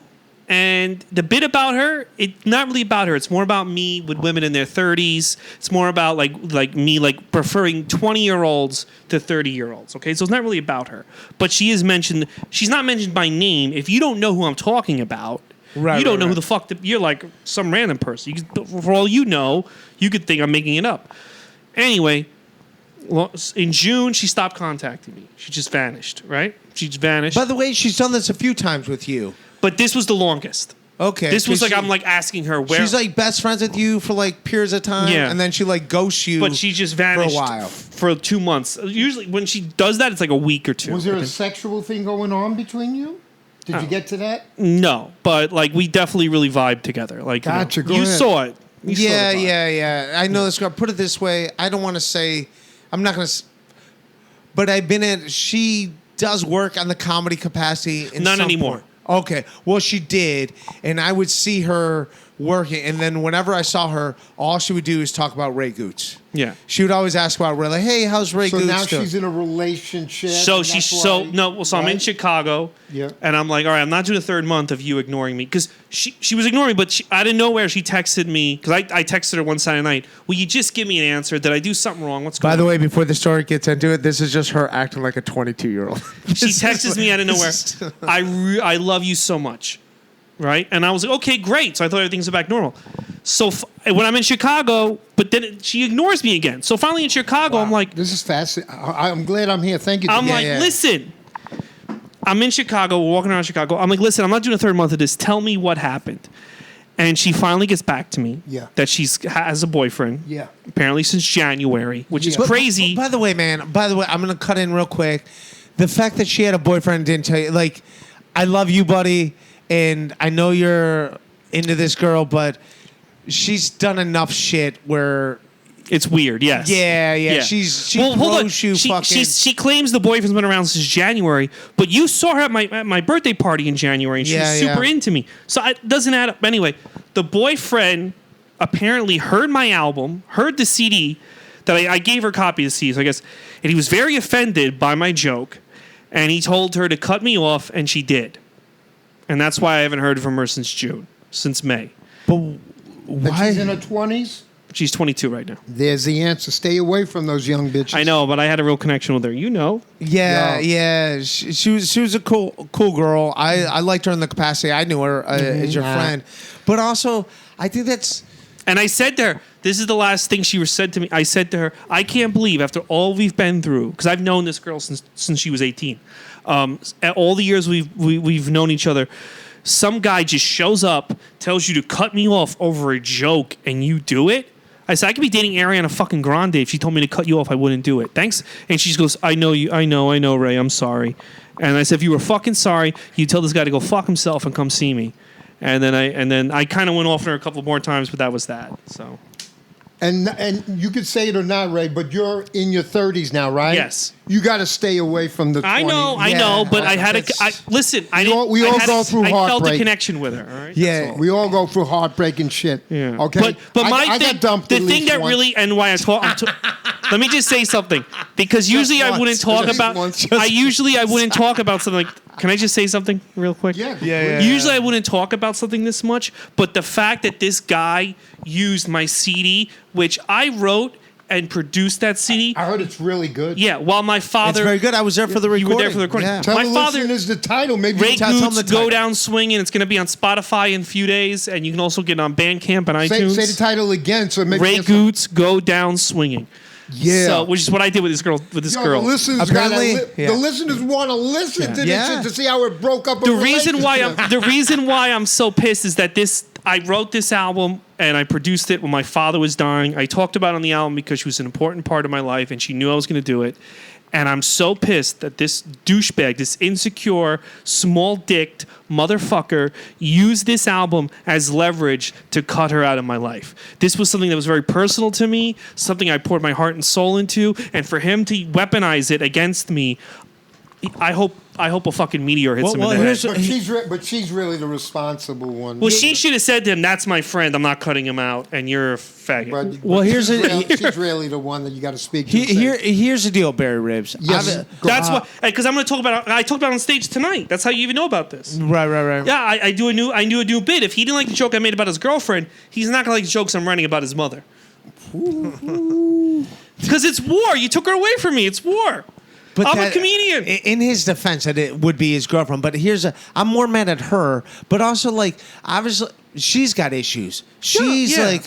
[SPEAKER 2] and the bit about her, it's not really about her. It's more about me with women in their 30s. It's more about like me like preferring 20-year-olds to 30-year-olds. Okay, so it's not really about her. But she is mentioned. She's not mentioned by name. If you don't know who I'm talking about, you don't know who the fuck. You're like some random person. You could, for all you know, you could think I'm making it up. Anyway, in June, she stopped contacting me. She just vanished. Right? She just vanished.
[SPEAKER 1] By the way, she's done this a few times with you.
[SPEAKER 2] But this was the longest.
[SPEAKER 1] Okay.
[SPEAKER 2] This was
[SPEAKER 1] 'cause
[SPEAKER 2] like I'm like asking her where.
[SPEAKER 1] She's like best friends with you for like periods of time,
[SPEAKER 2] Yeah.
[SPEAKER 1] and then she like ghosts you.
[SPEAKER 2] but she just vanished
[SPEAKER 1] for a while.
[SPEAKER 2] for 2 months. Usually when she does that, it's like a week or two.
[SPEAKER 3] Was there
[SPEAKER 2] I
[SPEAKER 3] a
[SPEAKER 2] think.
[SPEAKER 3] sexual thing going on between you? Did you get to that?
[SPEAKER 2] No, but like we definitely really vibed together. Like you know,
[SPEAKER 3] Gotcha, go
[SPEAKER 2] you
[SPEAKER 3] ahead.
[SPEAKER 2] saw it. You saw
[SPEAKER 1] Yeah,
[SPEAKER 2] the vibe.
[SPEAKER 1] yeah. I know this girl. Put it this way. I don't want to say. I'm not going to. But I've been at. She does work on the comedy capacity. In
[SPEAKER 2] None
[SPEAKER 1] some
[SPEAKER 2] anymore.
[SPEAKER 1] point. Okay. Well, she did, and I would see her working, and then whenever I saw her, all she would do is talk about Ray Gootz.
[SPEAKER 2] Yeah.
[SPEAKER 1] She would always ask about Ray, like, "Hey, how's Ray
[SPEAKER 3] So
[SPEAKER 1] Gootz
[SPEAKER 3] now
[SPEAKER 1] doing?"
[SPEAKER 3] she's in a relationship.
[SPEAKER 2] So
[SPEAKER 3] and
[SPEAKER 2] she's
[SPEAKER 3] that's
[SPEAKER 2] so
[SPEAKER 3] why-
[SPEAKER 2] no. Well, so I'm in
[SPEAKER 3] right?
[SPEAKER 2] Chicago,
[SPEAKER 3] Yeah.
[SPEAKER 2] and I'm like, all right, I'm not doing the third month of you ignoring me because she was ignoring me, but out of nowhere she texted me because I texted her one Saturday night. Will you just give me an answer? Did I do something wrong? What's going
[SPEAKER 1] By
[SPEAKER 2] on?
[SPEAKER 1] the way, before the story gets into it, this is just her acting like a 22-year-old.
[SPEAKER 2] She texts me out of nowhere. I love you so much, right? And I was like, okay, great. So I thought everything's back normal. So when I'm in Chicago, but then she ignores me again. So finally in Chicago, I'm like,
[SPEAKER 3] This is fascinating. I'm glad I'm here. Thank you.
[SPEAKER 2] I'm
[SPEAKER 3] Yeah,
[SPEAKER 2] like,
[SPEAKER 3] yeah.
[SPEAKER 2] listen. I'm in Chicago, we're walking around Chicago. I'm like, listen, I'm not doing a third month of this. Tell me what happened. And she finally gets back to me
[SPEAKER 3] Yeah.
[SPEAKER 2] that has a boyfriend.
[SPEAKER 3] Yeah.
[SPEAKER 2] Apparently since January, which is
[SPEAKER 3] Yeah.
[SPEAKER 2] crazy.
[SPEAKER 1] By the way, man, I'm going to cut in real quick. The fact that she had a boyfriend didn't tell you, like, I love you, buddy, and I know you're into this girl, but she's done enough shit where,
[SPEAKER 2] It's weird, yes.
[SPEAKER 1] yeah.
[SPEAKER 2] Yeah.
[SPEAKER 1] She
[SPEAKER 2] Well, hold on.
[SPEAKER 1] throws you
[SPEAKER 2] She,
[SPEAKER 1] fucking.
[SPEAKER 2] she claims the boyfriend's been around since January, but you saw her at my birthday party in January, and she was
[SPEAKER 1] Yeah,
[SPEAKER 2] super
[SPEAKER 1] yeah.
[SPEAKER 2] into me. So it doesn't add up. Anyway, the boyfriend apparently heard my album, heard the CD that I gave her a copy of the CD, so I guess, and he was very offended by my joke, and he told her to cut me off, and she did. And that's why I haven't heard from her since May.
[SPEAKER 1] but
[SPEAKER 3] But
[SPEAKER 1] why?
[SPEAKER 3] she's in her 20s.
[SPEAKER 2] She's 22 right now.
[SPEAKER 3] There's the answer. Stay away from those young bitches.
[SPEAKER 2] I know, but I had a real connection with her. You know.
[SPEAKER 1] Yeah. She was a cool girl. I liked her in the capacity. I knew her as your
[SPEAKER 3] Nah.
[SPEAKER 1] friend, but also I think that's.
[SPEAKER 2] And I said to her, this is the last thing she said to me. I said to her, I can't believe after all we've been through, because I've known this girl since she was 18. At all the years we've known each other, some guy just shows up, tells you to cut me off over a joke, and you do it. I said, I could be dating Ariana fucking Grande. If she told me to cut you off, I wouldn't do it. Thanks. And she goes, I know you. I know, Ray. I'm sorry. And I said, if you were fucking sorry, you tell this guy to go fuck himself and come see me. And then I kind of went off on her a couple more times, but that was that. So
[SPEAKER 3] And you could say it or not, Ray, but you're in your 30s now, right?
[SPEAKER 2] Yes.
[SPEAKER 3] You got to stay away from the 20s.
[SPEAKER 2] I
[SPEAKER 1] Yeah,
[SPEAKER 2] know, but I had
[SPEAKER 1] that's-
[SPEAKER 2] listen. I
[SPEAKER 3] We all-
[SPEAKER 2] didn't.
[SPEAKER 3] we
[SPEAKER 2] I
[SPEAKER 3] all
[SPEAKER 2] had
[SPEAKER 3] go
[SPEAKER 2] a-
[SPEAKER 3] through
[SPEAKER 2] I felt a
[SPEAKER 3] heartbreak.
[SPEAKER 2] connection with her. All right.
[SPEAKER 1] Yeah.
[SPEAKER 2] That's all.
[SPEAKER 3] We all go through heartbreaking shit.
[SPEAKER 2] Yeah.
[SPEAKER 3] Okay.
[SPEAKER 2] But my
[SPEAKER 3] I
[SPEAKER 2] thing,
[SPEAKER 3] got dumped
[SPEAKER 2] the
[SPEAKER 3] at
[SPEAKER 2] thing
[SPEAKER 3] least
[SPEAKER 2] that
[SPEAKER 3] once.
[SPEAKER 2] really, and why I talk, let me just say something, because usually I
[SPEAKER 1] once.
[SPEAKER 2] wouldn't talk
[SPEAKER 1] Just
[SPEAKER 2] about.
[SPEAKER 1] once.
[SPEAKER 2] I wouldn't talk about something like. Can I just say something real quick?
[SPEAKER 3] Yeah.
[SPEAKER 2] Usually I wouldn't talk about something this much, but the fact that this guy used my CD, which I wrote and produced that CD.
[SPEAKER 3] I heard it's really good.
[SPEAKER 2] Yeah, while my
[SPEAKER 1] It's
[SPEAKER 2] father...
[SPEAKER 1] very good. I was there for the
[SPEAKER 2] You
[SPEAKER 1] recording.
[SPEAKER 2] were there for the recording.
[SPEAKER 1] Yeah.
[SPEAKER 3] Tell
[SPEAKER 2] My
[SPEAKER 3] the
[SPEAKER 2] father-
[SPEAKER 3] listeners the title. Maybe
[SPEAKER 2] Ray
[SPEAKER 3] you
[SPEAKER 1] tell them the
[SPEAKER 2] Gootz,
[SPEAKER 1] title.
[SPEAKER 2] Go Down Swinging. It's going to be on Spotify in a few days, and you can also get it on Bandcamp and iTunes.
[SPEAKER 3] say the title again. So maybe
[SPEAKER 2] Ray Gootz, Go Down Swinging.
[SPEAKER 3] Yeah.
[SPEAKER 2] So, which is what I did with this girl.
[SPEAKER 3] Yo, the listeners,
[SPEAKER 1] Apparently-
[SPEAKER 3] the listeners want to listen to this shit to see how it broke up.
[SPEAKER 2] The reason why I'm so pissed is that I wrote this album and I produced it when my father was dying. I talked about it on the album because she was an important part of my life and she knew I was going to do it. And I'm so pissed that this douchebag, this insecure, small-dicked motherfucker used this album as leverage to cut her out of my life. This was something that was very personal to me, something I poured my heart and soul into, and for him to weaponize it against me, I hope a fucking meteor hits him in the head.
[SPEAKER 3] But she's really the responsible one.
[SPEAKER 2] Well, she should have said to him, "That's my friend. I'm not cutting him out, and you're a faggot."
[SPEAKER 3] But
[SPEAKER 1] here's
[SPEAKER 3] she's really the one that you got to speak to.
[SPEAKER 1] Here's the deal, Barry Ribs.
[SPEAKER 3] Yes.
[SPEAKER 2] That's why, because I'm going to talk about. I talked about it on stage tonight. That's how you even know about this.
[SPEAKER 1] Right.
[SPEAKER 2] Yeah, I knew a new bit. If he didn't like the joke I made about his girlfriend, he's not going to like the jokes I'm writing about his mother. Because it's war. You took her away from me. It's war.
[SPEAKER 1] But
[SPEAKER 2] I'm a comedian.
[SPEAKER 1] In his defense, that it would be his girlfriend. But I'm more mad at her. But also, like, obviously, she's got issues. She's like,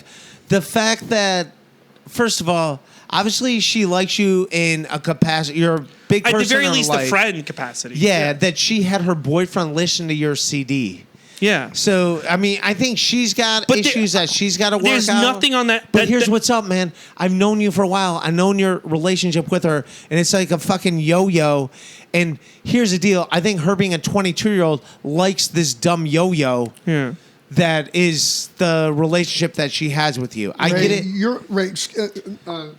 [SPEAKER 1] the fact that, first of all, obviously she likes you in a capacity. You're a big person
[SPEAKER 2] At the very
[SPEAKER 1] in her
[SPEAKER 2] least,
[SPEAKER 1] life.
[SPEAKER 2] a friend capacity.
[SPEAKER 1] Yeah, that she had her boyfriend listen to your CD.
[SPEAKER 2] Yeah.
[SPEAKER 1] So, I mean, I think she's got issues that she's got to work out.
[SPEAKER 2] There's nothing on that.
[SPEAKER 1] But here's what's up, man. I've known you for a while. I've known your relationship with her, and it's like a fucking yo-yo. And here's the deal. I think her being a 22-year-old likes this dumb yo-yo that is the relationship that she has with you. I get it.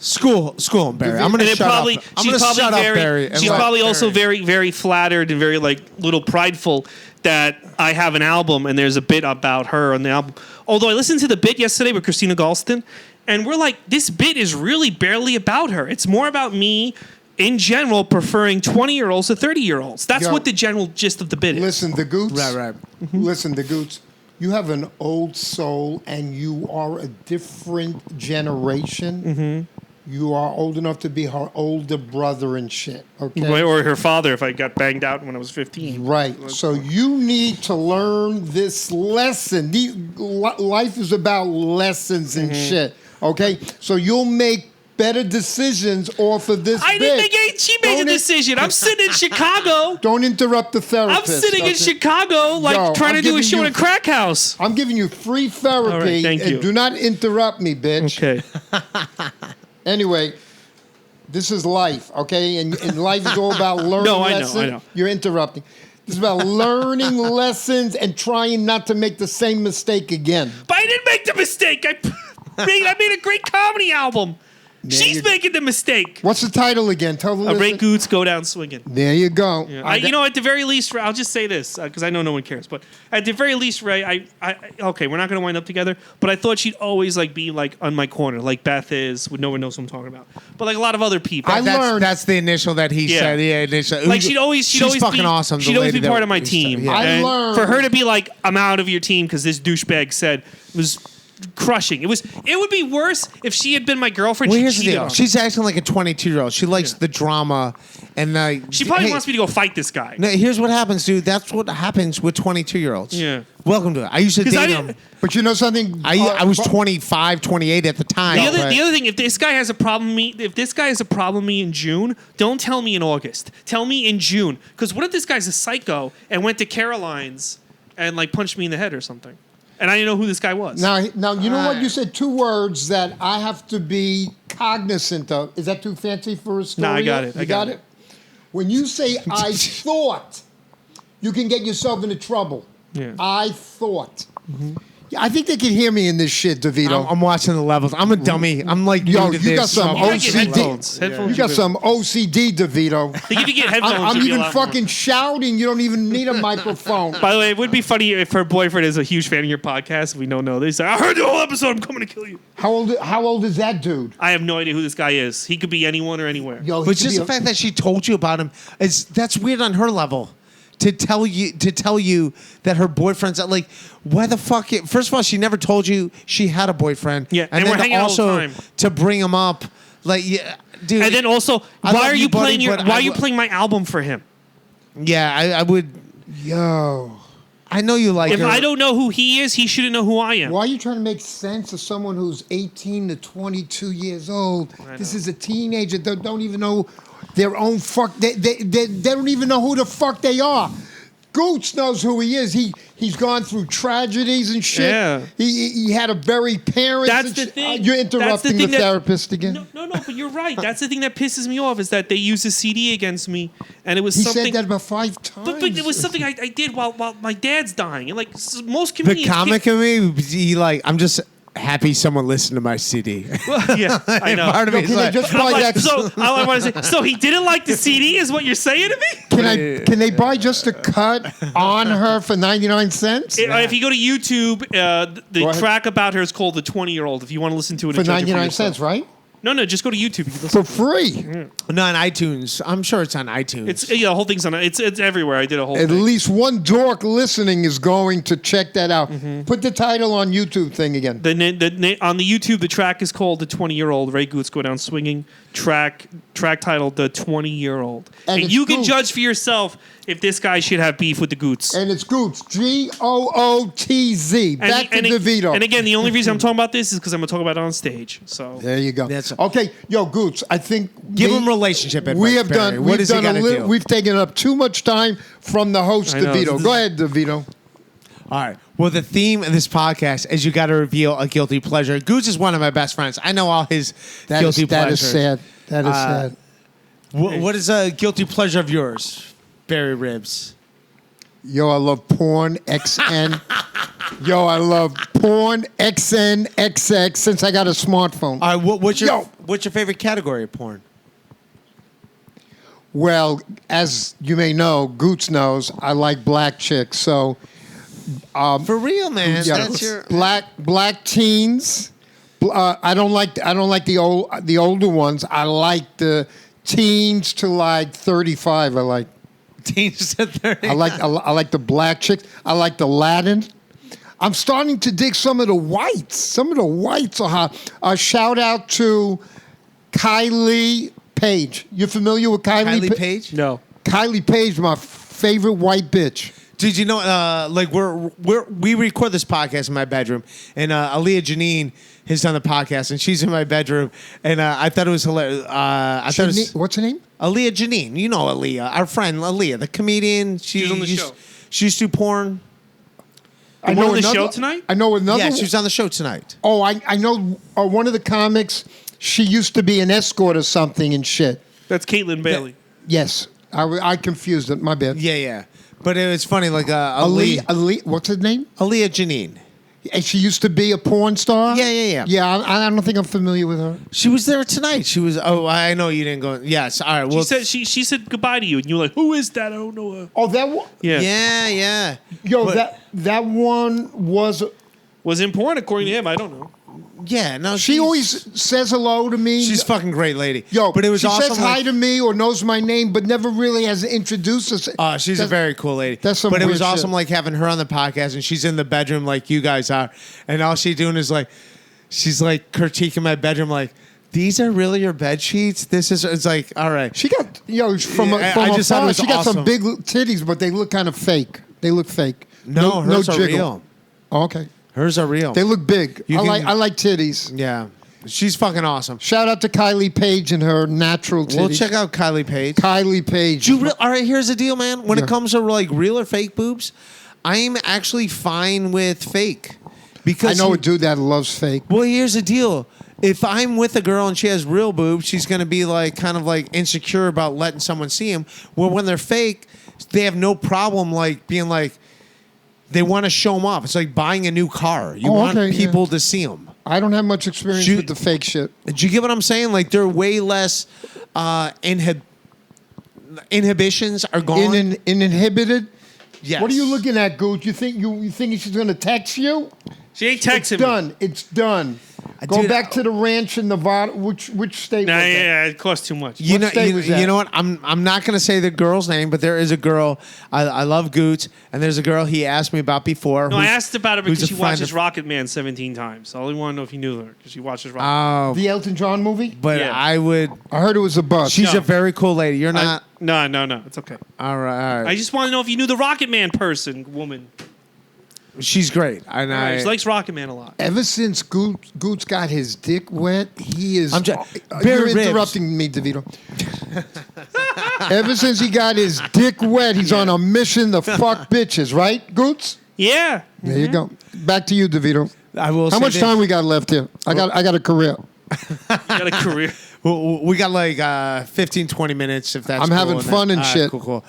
[SPEAKER 1] School him, Barry. I'm going to shut up. I'm going to shut up, Barry.
[SPEAKER 2] She's probably also very, very flattered and very, like, little prideful that I have an album and there's a bit about her on the album. Although I listened to the bit yesterday with Christina Galston, and we're like, this bit is really barely about her. It's more about me, in general, preferring 20-year-olds to 30-year-olds. That's what the general gist of the bit is.
[SPEAKER 3] Listen, the Gootz.
[SPEAKER 1] Right.
[SPEAKER 3] Listen, the Gootz. You have an old soul, and you are a different generation. Mm-hmm. You are old enough to be her older brother and shit, okay?
[SPEAKER 2] Or her father if I got banged out when I was 15.
[SPEAKER 3] Right. So you need to learn this lesson. Life is about lessons and shit, okay? So you'll make better decisions off of this
[SPEAKER 2] I didn't think she made a decision. I'm sitting in Chicago.
[SPEAKER 3] Don't interrupt the therapist.
[SPEAKER 2] I'm sitting in Chicago, like, trying to do a show in a crack house.
[SPEAKER 3] I'm giving you free therapy.
[SPEAKER 2] All right, thank you.
[SPEAKER 3] And do not interrupt me, bitch.
[SPEAKER 2] Okay.
[SPEAKER 3] Anyway, this is life, okay? And life is all about learning lessons.
[SPEAKER 2] I know.
[SPEAKER 3] You're interrupting. This is about learning lessons and trying not to make the same mistake again.
[SPEAKER 2] But I didn't make the mistake. I made a great comedy album. She's making the mistake.
[SPEAKER 3] What's the title again? Tell the
[SPEAKER 2] Ray
[SPEAKER 3] listeners.
[SPEAKER 2] Gootz, Go Down Swinging.
[SPEAKER 3] There you go.
[SPEAKER 2] Yeah. At the very least, I'll just say this, because I know no one cares, but at the very least, Ray, okay, we're not going to wind up together, but I thought she'd always, like, be, like, on my corner, like Beth is, when no one knows who I'm talking about. But, like, a lot of other people.
[SPEAKER 1] That's the initial that he said. Yeah, initial.
[SPEAKER 2] Like, she'd always
[SPEAKER 1] fucking
[SPEAKER 2] be
[SPEAKER 1] awesome.
[SPEAKER 2] She'd always be part of my team.
[SPEAKER 1] Yeah.
[SPEAKER 3] I learned.
[SPEAKER 2] For her to be like, I'm out of your team because this douchebag said, was crushing. It would be worse if she had been my girlfriend.
[SPEAKER 1] Well, here's the deal. She's acting like a 22-year-old. She likes the drama, and
[SPEAKER 2] she probably wants me to go fight this guy.
[SPEAKER 1] No, here's what happens, dude. That's what happens with 22-year-olds.
[SPEAKER 2] Yeah.
[SPEAKER 1] Welcome to it. I used to date him.
[SPEAKER 3] But you know something?
[SPEAKER 1] I was 25, 28 at the time.
[SPEAKER 2] The other thing, if this guy has a problem with me in June, don't tell me in August. Tell me in June. Because what if this guy's a psycho and went to Caroline's and, like, punched me in the head or something? And I didn't know who this guy was.
[SPEAKER 3] Now you know what? You said two words that I have to be cognizant of. Is that too fancy for a story?
[SPEAKER 2] No, I got it.
[SPEAKER 3] You got it? When you say I thought, you can get yourself into trouble.
[SPEAKER 2] Yeah.
[SPEAKER 3] I thought. Mm-hmm. Yeah, I think they can hear me in this shit, DeVito.
[SPEAKER 1] I'm watching the levels. I'm a dummy. I'm like,
[SPEAKER 3] yo,
[SPEAKER 1] new to
[SPEAKER 3] you got
[SPEAKER 1] this.
[SPEAKER 3] some
[SPEAKER 2] Headphones.
[SPEAKER 3] You got some OCD, DeVito.
[SPEAKER 2] If you get headphones,
[SPEAKER 3] I'm
[SPEAKER 2] it'd be a
[SPEAKER 3] even
[SPEAKER 2] lot more.
[SPEAKER 3] fucking shouting. You don't even need a microphone.
[SPEAKER 2] By the way, it would be funny if her boyfriend is a huge fan of your podcast. If we don't know this, I heard the whole episode. I'm coming to kill you.
[SPEAKER 3] How old is that dude?
[SPEAKER 2] I have no idea who this guy is. He could be anyone or anywhere.
[SPEAKER 3] Yo,
[SPEAKER 1] But just the fact that she told you about him that's weird on her level. To tell you that her boyfriend's like, why the fuck? First of all, she never told you she had a boyfriend.
[SPEAKER 2] Yeah,
[SPEAKER 1] and
[SPEAKER 2] we're
[SPEAKER 1] then
[SPEAKER 2] hanging out all the time.
[SPEAKER 1] to bring him up Like, yeah, dude.
[SPEAKER 2] And then also,
[SPEAKER 1] I
[SPEAKER 2] why
[SPEAKER 1] love
[SPEAKER 2] are
[SPEAKER 1] you,
[SPEAKER 2] you
[SPEAKER 1] buddy,
[SPEAKER 2] playing your?
[SPEAKER 1] but
[SPEAKER 2] Why
[SPEAKER 1] I
[SPEAKER 2] are you
[SPEAKER 1] lo-
[SPEAKER 2] playing my album for him?
[SPEAKER 1] yeah, I would.
[SPEAKER 3] Yo.
[SPEAKER 1] I know you like
[SPEAKER 2] If
[SPEAKER 1] her.
[SPEAKER 2] I don't know who he is, he shouldn't know who I am.
[SPEAKER 3] Why are you trying to make sense of someone who's 18 to 22 years old? This is a teenager that don't even know their own fuck. They don't even know who the fuck they are. Gootz knows who he is. He's gone through tragedies and shit.
[SPEAKER 2] Yeah.
[SPEAKER 3] He had to bury parents.
[SPEAKER 2] That's
[SPEAKER 3] and
[SPEAKER 2] the
[SPEAKER 3] shit.
[SPEAKER 2] thing.
[SPEAKER 3] You're
[SPEAKER 2] That's the
[SPEAKER 3] interrupting
[SPEAKER 2] thing
[SPEAKER 3] the
[SPEAKER 2] that-
[SPEAKER 3] therapist again.
[SPEAKER 2] No, but you're right. That's the thing that pisses me off is that they used a CD against me, and it was
[SPEAKER 3] He
[SPEAKER 2] something.
[SPEAKER 3] said that about 5 times.
[SPEAKER 2] but it was something I did while my dad's dying, and like most
[SPEAKER 1] the
[SPEAKER 2] comedians.
[SPEAKER 1] comic in me, he like, I'm just happy someone listened to my CD.
[SPEAKER 2] Yeah, I know.
[SPEAKER 1] Part of
[SPEAKER 3] Yo,
[SPEAKER 1] me is
[SPEAKER 3] can they
[SPEAKER 1] like,
[SPEAKER 3] just
[SPEAKER 2] I'm
[SPEAKER 3] buy
[SPEAKER 2] like,
[SPEAKER 3] that?
[SPEAKER 2] so I want to say, so he didn't like the CD, is what you're saying to me?
[SPEAKER 3] Can they buy just a cut on her for 99 cents?
[SPEAKER 2] If you go to YouTube,
[SPEAKER 3] Go
[SPEAKER 2] the
[SPEAKER 3] ahead.
[SPEAKER 2] track about her is called "The 20-Year-Old." If you want to listen to it,
[SPEAKER 3] For
[SPEAKER 2] and judge it
[SPEAKER 3] 99
[SPEAKER 2] yourself.
[SPEAKER 3] cents, right?
[SPEAKER 2] No, just go to YouTube. You can listen.
[SPEAKER 3] For free.
[SPEAKER 1] no, on iTunes. I'm sure it's on iTunes.
[SPEAKER 2] It's the whole thing's on. It's everywhere. I did a whole.
[SPEAKER 3] At
[SPEAKER 2] thing.
[SPEAKER 3] least one dork listening is going to check that out. Put the title on YouTube thing again.
[SPEAKER 2] On the YouTube, the track is called "The 20-Year-Old." Ray Gootz go down swinging. Track titled "The 20-Year-Old,"
[SPEAKER 3] And
[SPEAKER 2] and
[SPEAKER 3] it's
[SPEAKER 2] you can
[SPEAKER 3] Gootz.
[SPEAKER 2] judge for yourself if this guy should have beef with the Gootz.
[SPEAKER 3] And it's Gootz. Gootz. Back to DeVito.
[SPEAKER 2] And again, the only reason I'm talking about this is because I'm going to talk about it on stage. So
[SPEAKER 3] There you go.
[SPEAKER 1] That's-
[SPEAKER 3] Okay, yo, Gootz, I think
[SPEAKER 1] Give him relationship advice,
[SPEAKER 3] We have
[SPEAKER 1] Barry.
[SPEAKER 3] done.
[SPEAKER 1] What
[SPEAKER 3] We've
[SPEAKER 1] does he
[SPEAKER 3] done a
[SPEAKER 1] gotta
[SPEAKER 3] little.
[SPEAKER 1] do?
[SPEAKER 3] We've taken up too much time from the host,
[SPEAKER 2] I know.
[SPEAKER 3] DeVito. Go ahead, DeVito.
[SPEAKER 1] All right. Well, the theme of this podcast is you got to reveal a guilty pleasure. Gootz is one of my best friends. I know all his guilty
[SPEAKER 3] That
[SPEAKER 1] pleasures.
[SPEAKER 3] is sad. That is sad.
[SPEAKER 1] What is a guilty pleasure of yours, Barry Ribs?
[SPEAKER 3] Yo, I love porn XN. Yo, I love porn XN XX since I got a smartphone.
[SPEAKER 1] All right. What's
[SPEAKER 3] Yo.
[SPEAKER 1] your favorite category of porn?
[SPEAKER 3] Well, as you may know, Gootz knows I like black chicks. So
[SPEAKER 1] For real, man.
[SPEAKER 3] yeah,
[SPEAKER 1] That's your
[SPEAKER 3] black teens. I don't like the older ones. I like the teens to like 35. I like
[SPEAKER 1] teens at 30.
[SPEAKER 3] I like the black chicks. I like the Latin. I'm starting to dig some of the whites. Some of the whites are hot. Shout out to Kylie Page. You familiar with
[SPEAKER 1] Kylie Page?
[SPEAKER 2] no.
[SPEAKER 3] Kylie Page, my favorite white bitch.
[SPEAKER 1] Did you know? Like we record this podcast in my bedroom, and Aaliyah Janine has done the podcast, and she's in my bedroom, and I thought it was hilarious.
[SPEAKER 3] What's her name?
[SPEAKER 1] Aaliyah Janine. You know Aaliyah, our friend Aaliyah, the comedian.
[SPEAKER 2] She's on the show.
[SPEAKER 1] She used to do porn.
[SPEAKER 3] I
[SPEAKER 2] one
[SPEAKER 3] know
[SPEAKER 2] on the
[SPEAKER 3] another-
[SPEAKER 2] show tonight?
[SPEAKER 3] I know another.
[SPEAKER 1] Yeah, she was on the show tonight.
[SPEAKER 3] Oh, I know one of the comics. She used to be an escort or something and shit.
[SPEAKER 2] That's Caitlin Bailey.
[SPEAKER 3] Yes, I confused it. My bad.
[SPEAKER 1] Yeah. But it was funny, like Aaliyah
[SPEAKER 3] What's her name?
[SPEAKER 1] Janine.
[SPEAKER 3] And she used to be a porn star?
[SPEAKER 1] Yeah.
[SPEAKER 3] Yeah, I don't think I'm familiar with her.
[SPEAKER 1] She was there tonight. She was. Oh, I know you didn't go. Yes. All right. Well,
[SPEAKER 2] She said goodbye to you, and you were like, "Who is that? I don't know her."
[SPEAKER 3] Oh, that one?
[SPEAKER 2] Yeah.
[SPEAKER 1] Yeah.
[SPEAKER 3] Yo,
[SPEAKER 1] But-
[SPEAKER 3] that one was...
[SPEAKER 2] Was in porn according to him. I don't know.
[SPEAKER 1] Yeah. No.
[SPEAKER 3] She always says hello to me.
[SPEAKER 1] She's a fucking great lady.
[SPEAKER 3] Yo,
[SPEAKER 1] but it was
[SPEAKER 3] she
[SPEAKER 1] awesome.
[SPEAKER 3] says hi to me or knows my name, but never really has introduced us.
[SPEAKER 1] She's a very cool lady.
[SPEAKER 3] That's some
[SPEAKER 1] But it
[SPEAKER 3] weird
[SPEAKER 1] was awesome,
[SPEAKER 3] shit.
[SPEAKER 1] like having her on the podcast, and she's in the bedroom like you guys are, and all she's doing is like, she's like critiquing my bedroom, like, these are really your bed sheets. This is. It's like, all right.
[SPEAKER 3] She got, from
[SPEAKER 1] Yeah,
[SPEAKER 3] from
[SPEAKER 1] I just thought it
[SPEAKER 3] afar,
[SPEAKER 1] was
[SPEAKER 3] she got some
[SPEAKER 1] awesome.
[SPEAKER 3] big titties, but they look kind of fake. They look fake.
[SPEAKER 1] No, hers are
[SPEAKER 3] jiggle.
[SPEAKER 1] real.
[SPEAKER 3] Oh, okay.
[SPEAKER 1] Hers are real.
[SPEAKER 3] They look big.
[SPEAKER 1] You can-
[SPEAKER 3] I like titties.
[SPEAKER 1] Yeah, she's fucking awesome.
[SPEAKER 3] Shout out to Kylie Page and her natural titties.
[SPEAKER 1] We'll check out Kylie Page.
[SPEAKER 3] Kylie Page.
[SPEAKER 1] All right, here's the deal, man. When
[SPEAKER 3] Yeah.
[SPEAKER 1] it comes to like real or fake boobs, I'm actually fine with fake. Because
[SPEAKER 3] I know a dude that loves fake.
[SPEAKER 1] Well, here's the deal. If I'm with a girl and she has real boobs, she's going to be like kind of like insecure about letting someone see them. Well, when they're fake, they have no problem like being like, they want to show them off. It's like buying a new car. You want
[SPEAKER 3] okay,
[SPEAKER 1] people to see them.
[SPEAKER 3] I don't have much experience
[SPEAKER 1] Shoot.
[SPEAKER 3] with the fake shit.
[SPEAKER 1] Do you get what I'm saying? Like they're way less inhibitions are gone.
[SPEAKER 3] Inhibited?
[SPEAKER 1] Yes.
[SPEAKER 3] What are you looking at, Gootz? You think she's going to text you?
[SPEAKER 2] She ain't texting
[SPEAKER 3] It's done. It's done. Go
[SPEAKER 1] Dude,
[SPEAKER 3] back to the ranch in Nevada. Which state?
[SPEAKER 2] Nah,
[SPEAKER 3] was that?
[SPEAKER 2] yeah, it costs too much.
[SPEAKER 1] You
[SPEAKER 3] What
[SPEAKER 1] know,
[SPEAKER 3] state was that?
[SPEAKER 1] you know what? I'm not gonna say the girl's name, but there is a girl. I love Gootz, and there's a girl he asked me about before.
[SPEAKER 2] No, I asked about her
[SPEAKER 1] who's
[SPEAKER 2] because
[SPEAKER 1] a
[SPEAKER 2] she
[SPEAKER 1] friend
[SPEAKER 2] watches
[SPEAKER 1] of-
[SPEAKER 2] Rocket Man 17 times. So I only want to know if you knew her because she watches Rocket.
[SPEAKER 1] Oh,
[SPEAKER 3] The Elton John movie?
[SPEAKER 1] but
[SPEAKER 2] Yeah.
[SPEAKER 1] I would.
[SPEAKER 3] I heard it was a bust.
[SPEAKER 1] She's
[SPEAKER 2] No.
[SPEAKER 1] a very cool lady. You're not.
[SPEAKER 2] No, it's okay.
[SPEAKER 1] All right. All right.
[SPEAKER 2] I just want to know if you knew the Rocket Man woman.
[SPEAKER 1] She's great. And
[SPEAKER 2] She likes Rocket Man a lot.
[SPEAKER 3] Ever since Gootz got his dick wet, he is.
[SPEAKER 1] Barry
[SPEAKER 3] You're
[SPEAKER 1] Ribs.
[SPEAKER 3] interrupting me, DeVito. Ever since he got his dick wet, he's on a mission to fuck bitches, right, Gootz?
[SPEAKER 2] Yeah.
[SPEAKER 3] There you go. Back to you, DeVito.
[SPEAKER 1] I will.
[SPEAKER 3] How
[SPEAKER 1] say
[SPEAKER 3] much
[SPEAKER 1] this.
[SPEAKER 3] time we got left here? I got a career.
[SPEAKER 2] You got a career.
[SPEAKER 1] We got like 15, 20 minutes. If that's.
[SPEAKER 3] I'm
[SPEAKER 1] cool
[SPEAKER 3] having fun and
[SPEAKER 1] all right,
[SPEAKER 3] shit.
[SPEAKER 1] Cool.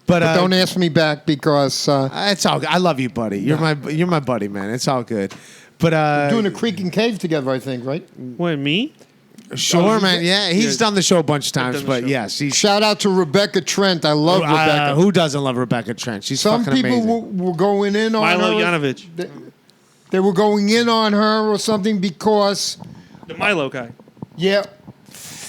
[SPEAKER 1] But
[SPEAKER 3] Don't ask me back because
[SPEAKER 1] it's all. I love you, buddy. You're my buddy, man. It's all good. But
[SPEAKER 3] doing a creek and cave together, I think, right?
[SPEAKER 2] What, me?
[SPEAKER 1] sure, man. Yeah, he's
[SPEAKER 2] Yeah.
[SPEAKER 1] done the show a bunch of
[SPEAKER 2] done
[SPEAKER 1] times.
[SPEAKER 2] the
[SPEAKER 1] But
[SPEAKER 2] show.
[SPEAKER 1] yes, he's.
[SPEAKER 3] Shout out to Rebecca Trent. I love Rebecca.
[SPEAKER 1] Who doesn't love Rebecca Trent? She's
[SPEAKER 3] Some
[SPEAKER 1] fucking
[SPEAKER 3] people
[SPEAKER 1] amazing.
[SPEAKER 3] were going in on
[SPEAKER 2] Milo
[SPEAKER 3] her.
[SPEAKER 2] Yanovich.
[SPEAKER 3] They were going in on her or something because,
[SPEAKER 2] The Milo guy.
[SPEAKER 3] yeah.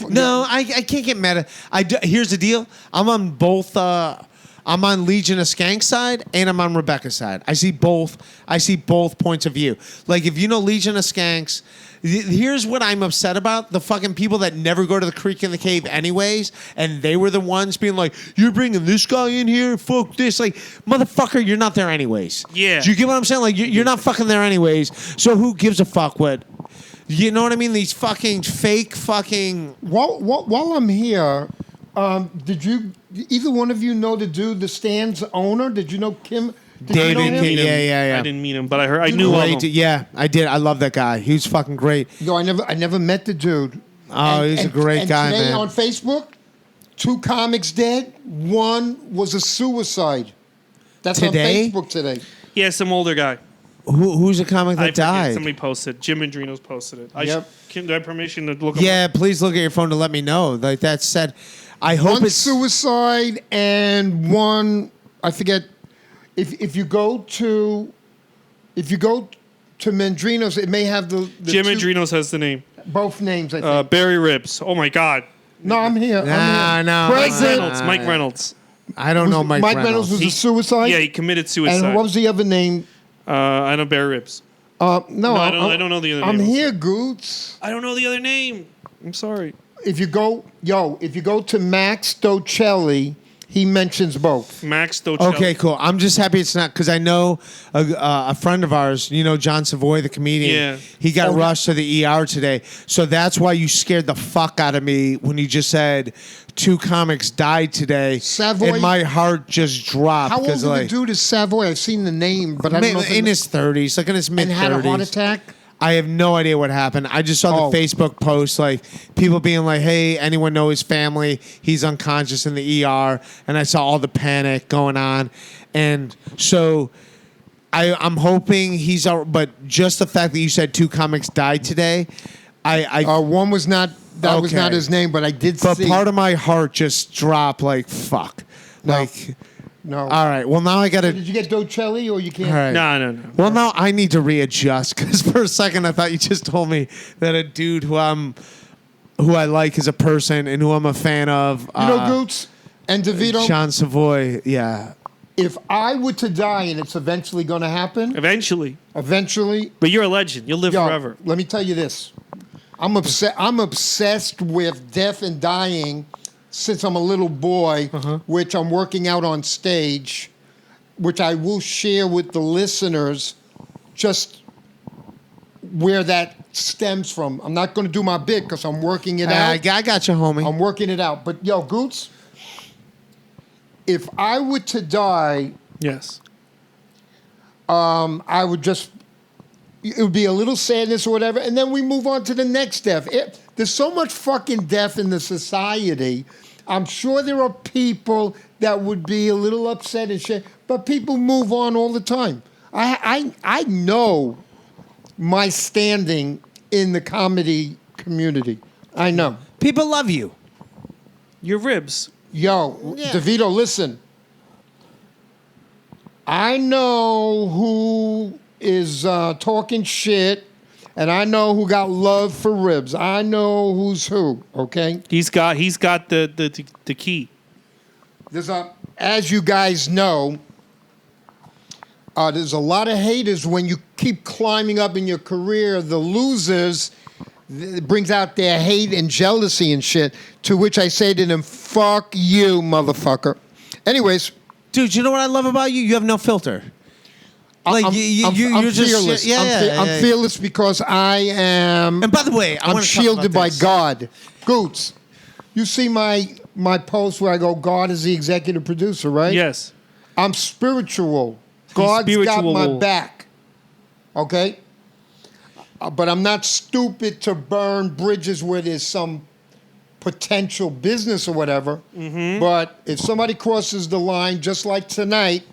[SPEAKER 1] No, I can't get mad at. Here's the deal. I'm on both. I'm on Legion of Skank side and I'm on Rebecca's side. I see both points of view. Like if you know Legion of Skanks, here's what I'm upset about: the fucking people that never go to the creek and the cave anyways, and they were the ones being like, "You're bringing this guy in here, fuck this." Like, motherfucker, you're not there anyways.
[SPEAKER 2] Yeah.
[SPEAKER 1] Do you get what I'm saying? Like, you're not fucking there anyways. So who gives a fuck what? You know what I mean? These fucking fake fucking.
[SPEAKER 3] While I'm here, did you either one of you know the dude, the stand's owner? Did you know Kim? Did you know
[SPEAKER 1] David
[SPEAKER 3] him?
[SPEAKER 1] King. Yeah.
[SPEAKER 2] I didn't meet him, but I knew of him.
[SPEAKER 1] Yeah, I did. I love that guy. He was fucking great.
[SPEAKER 3] Yo, I never met the dude.
[SPEAKER 1] Oh, he's a great guy,
[SPEAKER 3] today
[SPEAKER 1] man.
[SPEAKER 3] on Facebook, 2 comics dead. One was a suicide. That's
[SPEAKER 1] Today?
[SPEAKER 3] on Facebook today.
[SPEAKER 2] Yeah, some older guy.
[SPEAKER 1] Who's a comic
[SPEAKER 2] I
[SPEAKER 1] that
[SPEAKER 2] forget.
[SPEAKER 1] died?
[SPEAKER 2] Somebody posted. Jim Andrinos posted it.
[SPEAKER 3] Yep.
[SPEAKER 2] Do I have permission to look him
[SPEAKER 1] Yeah,
[SPEAKER 2] up?
[SPEAKER 1] please look at your phone to let me know. Like that said, I hope
[SPEAKER 3] One
[SPEAKER 1] it's
[SPEAKER 3] suicide and one, I forget. If you go to Mandrinos, it may have the
[SPEAKER 2] Jim
[SPEAKER 3] two-
[SPEAKER 2] Andrinos has the name.
[SPEAKER 3] both names. I think.
[SPEAKER 2] Barry Ribs. Oh, my God.
[SPEAKER 3] No, I'm here.
[SPEAKER 1] Nah,
[SPEAKER 3] I'm here.
[SPEAKER 1] no.
[SPEAKER 2] Mike
[SPEAKER 3] President-
[SPEAKER 2] Reynolds. Mike Reynolds.
[SPEAKER 1] I don't know Mike
[SPEAKER 3] Reynolds was
[SPEAKER 2] He-
[SPEAKER 3] a suicide.
[SPEAKER 2] Yeah, he committed suicide.
[SPEAKER 3] and what was the other name?
[SPEAKER 2] I know Barry Ribs.
[SPEAKER 3] No,
[SPEAKER 2] I don't know the other
[SPEAKER 3] I'm
[SPEAKER 2] name.
[SPEAKER 3] here, Gootz.
[SPEAKER 2] I don't know the other name. I'm sorry.
[SPEAKER 3] If you go to Max Docelli, he mentions both.
[SPEAKER 2] Max Docelli.
[SPEAKER 1] Okay, cool. I'm just happy it's not because I know a friend of ours, you know, John Savoy, the comedian.
[SPEAKER 2] Yeah.
[SPEAKER 1] He got
[SPEAKER 3] Oh,
[SPEAKER 1] rushed to the ER today, so that's why you scared the fuck out of me when you just said 2 comics died today.
[SPEAKER 3] Savoy?
[SPEAKER 1] And my heart just dropped.
[SPEAKER 3] How old
[SPEAKER 1] 'cause,
[SPEAKER 3] is
[SPEAKER 1] like,
[SPEAKER 3] the dude? Is Savoy? I've seen the name, but I don't know. If
[SPEAKER 1] in his 30s, like in his mid
[SPEAKER 3] and
[SPEAKER 1] 30s.
[SPEAKER 3] had a heart attack.
[SPEAKER 1] I have no idea what happened. I just saw
[SPEAKER 3] Oh.
[SPEAKER 1] the Facebook post, like people being like, "Hey, anyone know his family? He's unconscious in the ER." And I saw all the panic going on, and so I'm hoping he's out. But just the fact that you said 2 comics died today,
[SPEAKER 3] One was not. That was
[SPEAKER 1] Okay.
[SPEAKER 3] not his name, but I did
[SPEAKER 1] but
[SPEAKER 3] see.
[SPEAKER 1] part of my heart just dropped. Like fuck,
[SPEAKER 3] No.
[SPEAKER 1] like
[SPEAKER 3] no.
[SPEAKER 1] all right. Well, now I gotta.
[SPEAKER 3] Did you get Docelli or you can't?
[SPEAKER 1] All right.
[SPEAKER 2] No.
[SPEAKER 1] Well, now I need to readjust because for a second I thought you just told me that a dude who I like as a person and who I'm a fan of.
[SPEAKER 3] You know, Gootz and DeVito.
[SPEAKER 1] John Savoy, yeah.
[SPEAKER 3] If I were to die, and it's eventually going to happen,
[SPEAKER 2] Eventually.
[SPEAKER 3] eventually.
[SPEAKER 2] But you're a legend. You'll live
[SPEAKER 3] Yo,
[SPEAKER 2] forever.
[SPEAKER 3] let me tell you this. I'm obsessed with death and dying since I'm a little boy, which I'm working out on stage, which I will share with the listeners just where that stems from. I'm not going to do my bit because I'm working it out.
[SPEAKER 1] I got you, homie.
[SPEAKER 3] I'm working it out. But, yo, Gootz, if I were to die,
[SPEAKER 2] Yes.
[SPEAKER 3] I would just, it would be a little sadness or whatever, and then we move on to the next death. There's so much fucking death in the society. I'm sure there are people that would be a little upset and shit, but people move on all the time. I know my standing in the comedy community. I know.
[SPEAKER 1] People love you.
[SPEAKER 2] Your ribs.
[SPEAKER 3] Yo,
[SPEAKER 1] Yeah.
[SPEAKER 3] DeVito, listen. I know who is talking shit And I know who got love for ribs. I know who's who, okay?
[SPEAKER 2] He's got the key.
[SPEAKER 3] There's as you guys know, there's a lot of haters when you keep climbing up in your career. The losers, it brings out their hate and jealousy and shit, to which I say to them, fuck you, motherfucker. Anyways.
[SPEAKER 1] Dude, you know what I love about you? You have no filter. Like
[SPEAKER 3] I'm
[SPEAKER 1] you're
[SPEAKER 3] fearless.
[SPEAKER 1] just
[SPEAKER 3] I'm fearless because I am.
[SPEAKER 1] And by the way,
[SPEAKER 3] I'm shielded by God. Gootz, you see my post where I go, God is the executive producer, right?
[SPEAKER 2] Yes.
[SPEAKER 3] I'm spiritual. God's got my back. Okay? But I'm not stupid to burn bridges where there's some potential business or whatever.
[SPEAKER 2] Mm-hmm.
[SPEAKER 3] But if somebody crosses the line, just like tonight,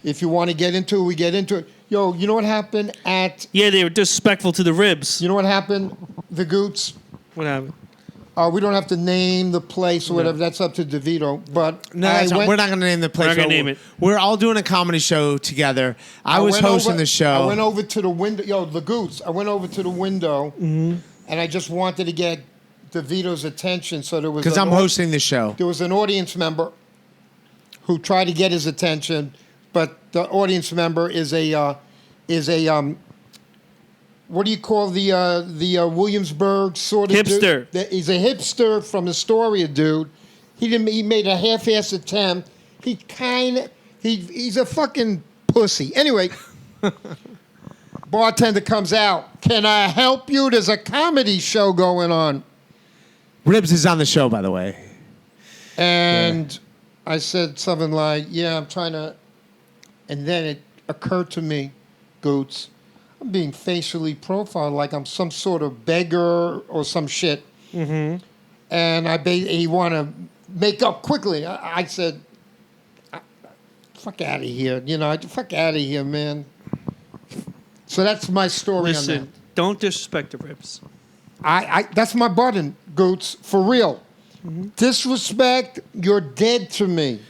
[SPEAKER 3] if you want to get into it, we get into it. Yo, you know what happened at...
[SPEAKER 2] Yeah, they were disrespectful to the ribs.
[SPEAKER 3] You know what happened, the Gootz?
[SPEAKER 2] What happened?
[SPEAKER 3] We don't have to name the place or whatever. That's up to DeVito. But
[SPEAKER 1] no, we're not going to name the place.
[SPEAKER 2] We're not going to name it.
[SPEAKER 1] We're all doing a comedy show together. I was hosting the show.
[SPEAKER 3] I went over to the window. Yo, the Gootz. I went over to the window, and I just wanted to get DeVito's attention. So there was
[SPEAKER 1] because I'm hosting the show.
[SPEAKER 3] There was an audience member who tried to get his attention, but the audience member is a what do you call the Williamsburg sort of
[SPEAKER 2] hipster?
[SPEAKER 3] Dude? He's a hipster from Astoria, dude. He made a half-ass attempt. He's a fucking pussy. Anyway, bartender comes out. Can I help you? There's a comedy show going on.
[SPEAKER 1] Ribs is on the show, by the way.
[SPEAKER 3] And I said something like, "Yeah, I'm trying to," and then it occurred to me, Gootz, I'm being facially profiled like I'm some sort of beggar or some shit.
[SPEAKER 2] Mm-hmm.
[SPEAKER 3] And he want to make up quickly. I said, fuck out of here. Fuck out of here, man. So that's my story on that.
[SPEAKER 2] Don't disrespect the ribs.
[SPEAKER 3] That's my button, Gootz, for real.
[SPEAKER 2] Mm-hmm.
[SPEAKER 3] Disrespect, you're dead to me.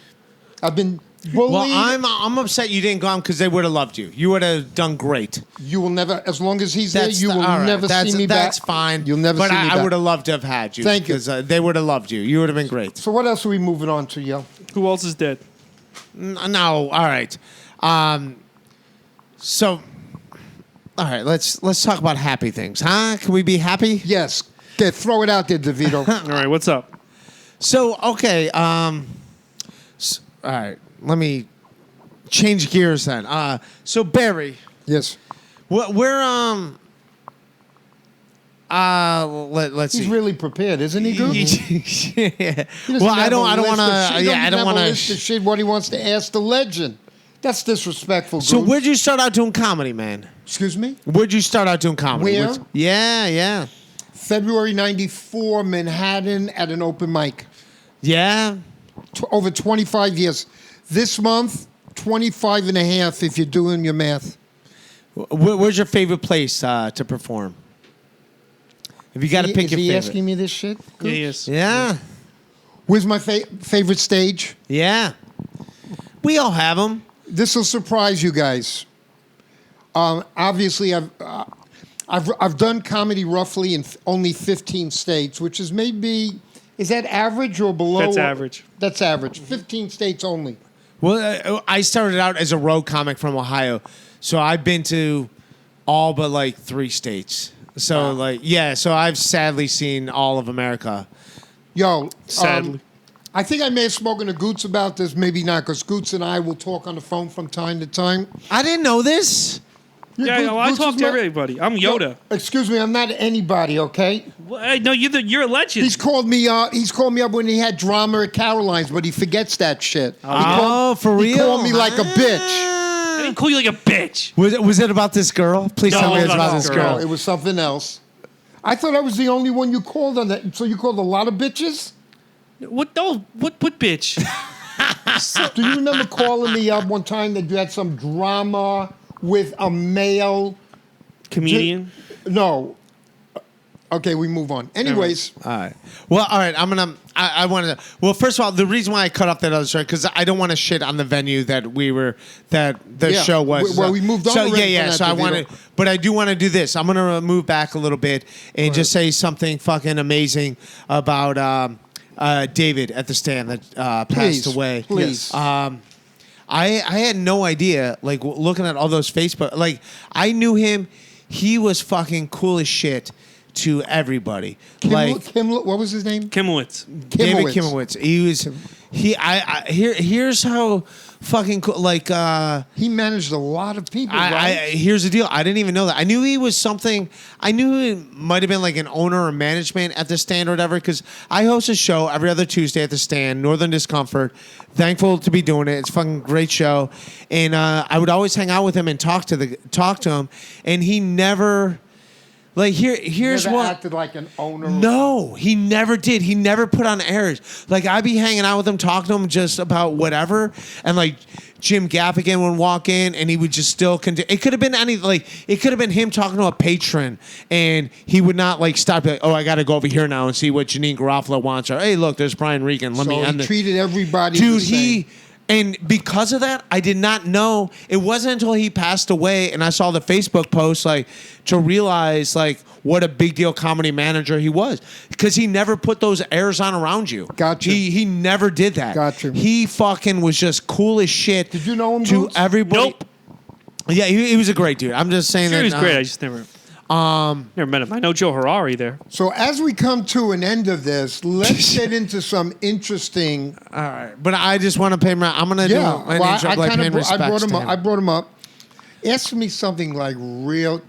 [SPEAKER 3] I've been bullied.
[SPEAKER 1] Well, I'm upset you didn't go on because they would have loved you. You would have done great.
[SPEAKER 3] You will never, as long as he's there, you will never see me back.
[SPEAKER 1] That's fine.
[SPEAKER 3] You'll never see me back.
[SPEAKER 1] But I would have loved to have had you.
[SPEAKER 3] Thank you.
[SPEAKER 1] Because they would have loved you. You would have been great.
[SPEAKER 3] So what else are we moving on to, yo?
[SPEAKER 2] Who else is dead?
[SPEAKER 1] No, all right. So, all right, let's talk about happy things, huh? Can we be happy?
[SPEAKER 3] Yes. Throw it out there, DeVito.
[SPEAKER 2] All right, what's up?
[SPEAKER 1] So, okay, all right, let me change gears then. So Barry,
[SPEAKER 3] Yes.
[SPEAKER 1] we're let's see.
[SPEAKER 3] He's really prepared, isn't he, Gootz?
[SPEAKER 1] Yeah. Well, I don't want to. Yeah, I don't want to.
[SPEAKER 3] Shit, what he wants to ask the legend. That's disrespectful.
[SPEAKER 1] So
[SPEAKER 3] Gootz.
[SPEAKER 1] where'd you start out doing comedy, man?
[SPEAKER 3] Excuse me?
[SPEAKER 1] Where'd you start out doing comedy?
[SPEAKER 3] Where?
[SPEAKER 1] Yeah.
[SPEAKER 3] February '94, Manhattan at an open mic.
[SPEAKER 1] Yeah.
[SPEAKER 3] Over 25 years. This month, 25 and a half if you're doing your math.
[SPEAKER 1] Where's your favorite place to perform? If you got to pick your
[SPEAKER 3] favorite. Is he
[SPEAKER 1] favorite.
[SPEAKER 3] asking me this shit?
[SPEAKER 2] Yeah, he is.
[SPEAKER 1] Yeah.
[SPEAKER 3] Where's my favorite stage?
[SPEAKER 1] Yeah. We all have them.
[SPEAKER 3] This will surprise you guys. Obviously, I've done comedy roughly in only 15 states, which is maybe, is that average or below?
[SPEAKER 2] That's average.
[SPEAKER 3] That's average. 15 states only.
[SPEAKER 1] Well, I started out as a road comic from Ohio, so I've been to all but like 3 states. So so I've sadly seen all of America.
[SPEAKER 3] Yo,
[SPEAKER 2] Sadly.
[SPEAKER 3] I think I may have spoken to Gootz about this, maybe not, because Gootz and I will talk on the phone from time to time.
[SPEAKER 1] I didn't know this.
[SPEAKER 2] Yeah,
[SPEAKER 3] Gootz-
[SPEAKER 2] I
[SPEAKER 3] Gootz
[SPEAKER 2] talk
[SPEAKER 3] is
[SPEAKER 2] to
[SPEAKER 3] not-
[SPEAKER 2] everybody. I'm Yoda.
[SPEAKER 3] No, excuse me, I'm not anybody, okay?
[SPEAKER 2] Well, hey, no, you're a legend.
[SPEAKER 3] He's called me up when he had drama at Caroline's, but he forgets that shit.
[SPEAKER 1] For real?
[SPEAKER 3] He called me like a bitch.
[SPEAKER 2] I didn't call you like a bitch.
[SPEAKER 1] Was it about this girl? Please
[SPEAKER 2] No,
[SPEAKER 1] tell me
[SPEAKER 2] it
[SPEAKER 1] it's
[SPEAKER 2] was
[SPEAKER 1] about
[SPEAKER 2] about
[SPEAKER 1] this
[SPEAKER 2] this
[SPEAKER 1] girl.
[SPEAKER 3] No, it was something else. I thought I was the only one you called on that. So you called a lot of bitches?
[SPEAKER 2] What? No, what bitch?
[SPEAKER 3] Do you remember calling me up one time that you had some drama with a male
[SPEAKER 2] Comedian.
[SPEAKER 3] No. Okay, we move on. Anyways,
[SPEAKER 1] All right. Well, all right. I'm gonna. I wanted to. Well, first of all, the reason why I cut off that other story because I don't want to shit on the venue that the show was.
[SPEAKER 3] Well, we moved on.
[SPEAKER 1] So
[SPEAKER 3] already
[SPEAKER 1] yeah.
[SPEAKER 3] from that,
[SPEAKER 1] So I
[SPEAKER 3] DeVito.
[SPEAKER 1] wanted, but I do want to do this. I'm gonna move back a little bit and just say something fucking amazing about David at the stand that passed away.
[SPEAKER 3] Please.
[SPEAKER 1] I had no idea. Like looking at all those Facebook, like I knew him. He was fucking cool as shit to everybody.
[SPEAKER 3] What was his name?
[SPEAKER 2] Kimowitz.
[SPEAKER 1] David Kimowitz. Here's how fucking cool. Like
[SPEAKER 3] He managed a lot of people. Right?
[SPEAKER 1] here's the deal. I didn't even know that. I knew he was something. I knew he might have been like an owner or management at the stand or whatever. Because I host a show every other Tuesday at the stand, Northern Discomfort. Thankful to be doing it. It's a fucking great show. And I would always hang out with him and talk to him. And he never. Like here's
[SPEAKER 3] Never
[SPEAKER 1] what
[SPEAKER 3] acted like an owner.
[SPEAKER 1] No, he never did. He never put on airs. Like I'd be hanging out with him, talking to him just about whatever, and like Jim Gaffigan would walk in, and he would just still continue. It could have been it could have been him talking to a patron, and he would not like stop. Like, oh, I got to go over here now and see what Janine Garofalo wants. Or hey, look, there's Brian Regan. Let me end
[SPEAKER 3] he
[SPEAKER 1] it.
[SPEAKER 3] treated everybody.
[SPEAKER 1] Dude,
[SPEAKER 3] the same.
[SPEAKER 1] And because of that, I did not know. It wasn't until he passed away and I saw the Facebook post, like, to realize, like, what a big deal comedy manager he was. Because he never put those airs on around you.
[SPEAKER 3] Gotcha.
[SPEAKER 1] He never did that.
[SPEAKER 3] Gotcha.
[SPEAKER 1] He fucking was just cool as shit.
[SPEAKER 3] Did you know him,
[SPEAKER 1] to
[SPEAKER 3] Gootz?
[SPEAKER 1] everybody?
[SPEAKER 2] Nope.
[SPEAKER 1] Yeah, he was a great dude. I'm just saying
[SPEAKER 2] Sure,
[SPEAKER 1] that.
[SPEAKER 2] he was great. I just never met him. I know Joe Harari there.
[SPEAKER 3] So as we come to an end of this, let's get into some interesting.
[SPEAKER 1] All right. But I just want to pay my. I'm going to do an intro, like paying respects to him.
[SPEAKER 3] I brought him up. Ask me something like real.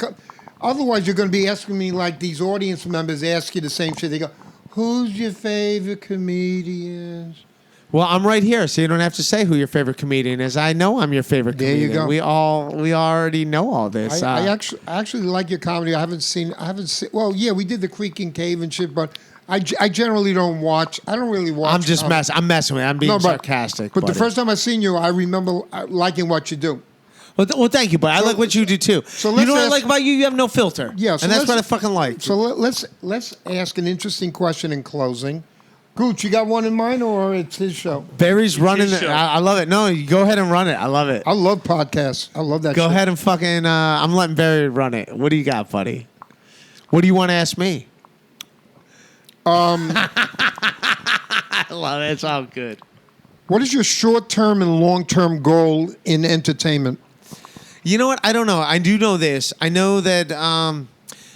[SPEAKER 3] Otherwise, you're going to be asking me like these audience members ask you the same shit. They go, "Who's your favorite comedians?"
[SPEAKER 1] Well, I'm right here, so you don't have to say who your favorite comedian is. I know I'm your favorite
[SPEAKER 3] There
[SPEAKER 1] comedian.
[SPEAKER 3] you go.
[SPEAKER 1] We already know all this.
[SPEAKER 3] I actually like your comedy. I haven't seen. Well, yeah, we did the Creaking Cave and shit, but I generally don't watch. I don't really watch.
[SPEAKER 1] I'm just
[SPEAKER 3] comedy.
[SPEAKER 1] messing. I'm messing with you. I'm being sarcastic.
[SPEAKER 3] But the
[SPEAKER 1] buddy.
[SPEAKER 3] first time I seen you, I remember liking what you do.
[SPEAKER 1] Well, thank you, but I like what you do too.
[SPEAKER 3] So
[SPEAKER 1] you
[SPEAKER 3] let's
[SPEAKER 1] know what I
[SPEAKER 3] ask-
[SPEAKER 1] like about you? You have no filter.
[SPEAKER 3] Yeah, so
[SPEAKER 1] and that's
[SPEAKER 3] let's-
[SPEAKER 1] what I fucking like.
[SPEAKER 3] So let's ask an interesting question in closing. Gootz, you got one in mind, or it's his show?
[SPEAKER 1] Barry's running
[SPEAKER 2] his
[SPEAKER 1] it.
[SPEAKER 2] show.
[SPEAKER 1] I love it. No, you go ahead and run it. I love it.
[SPEAKER 3] I love podcasts. I love that.
[SPEAKER 1] Go
[SPEAKER 3] shit.
[SPEAKER 1] ahead and fucking. I'm letting Barry run it. What do you got, buddy? What do you want to ask me? I love it. It's all good.
[SPEAKER 3] What is your short-term and long-term goal in entertainment?
[SPEAKER 1] You know what? I don't know. I do know this. I know that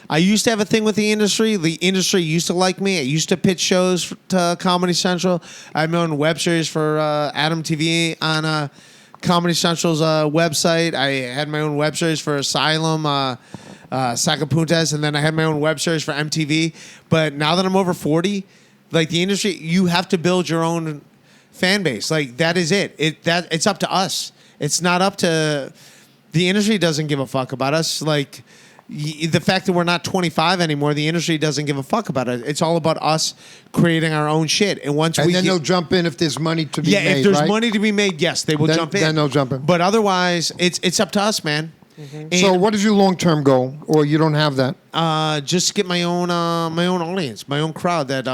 [SPEAKER 1] I used to have a thing with the industry. The industry used to like me. I used to pitch shows to Comedy Central. I had my own web series for Adam TV on Comedy Central's website. I had my own web series for Asylum, Sacapuntas, and then I had my own web series for MTV. But now that I'm over 40, like the industry, you have to build your own fan base. Like that is it. It's up to us. It's not up to the industry. Doesn't give a fuck about us. Like the fact that we're not 25 anymore, the industry doesn't give a fuck about it. It's all about us creating our own shit. And once
[SPEAKER 3] And
[SPEAKER 1] we
[SPEAKER 3] then
[SPEAKER 1] get,
[SPEAKER 3] they'll jump in if there's money to be made.
[SPEAKER 1] if there's
[SPEAKER 3] right?
[SPEAKER 1] money to be made, yes, they will jump in.
[SPEAKER 3] Then they'll jump in.
[SPEAKER 1] But otherwise, it's up to us, man. And,
[SPEAKER 3] So, what is your long-term goal, or you don't have that?
[SPEAKER 1] just get my own audience, my own crowd that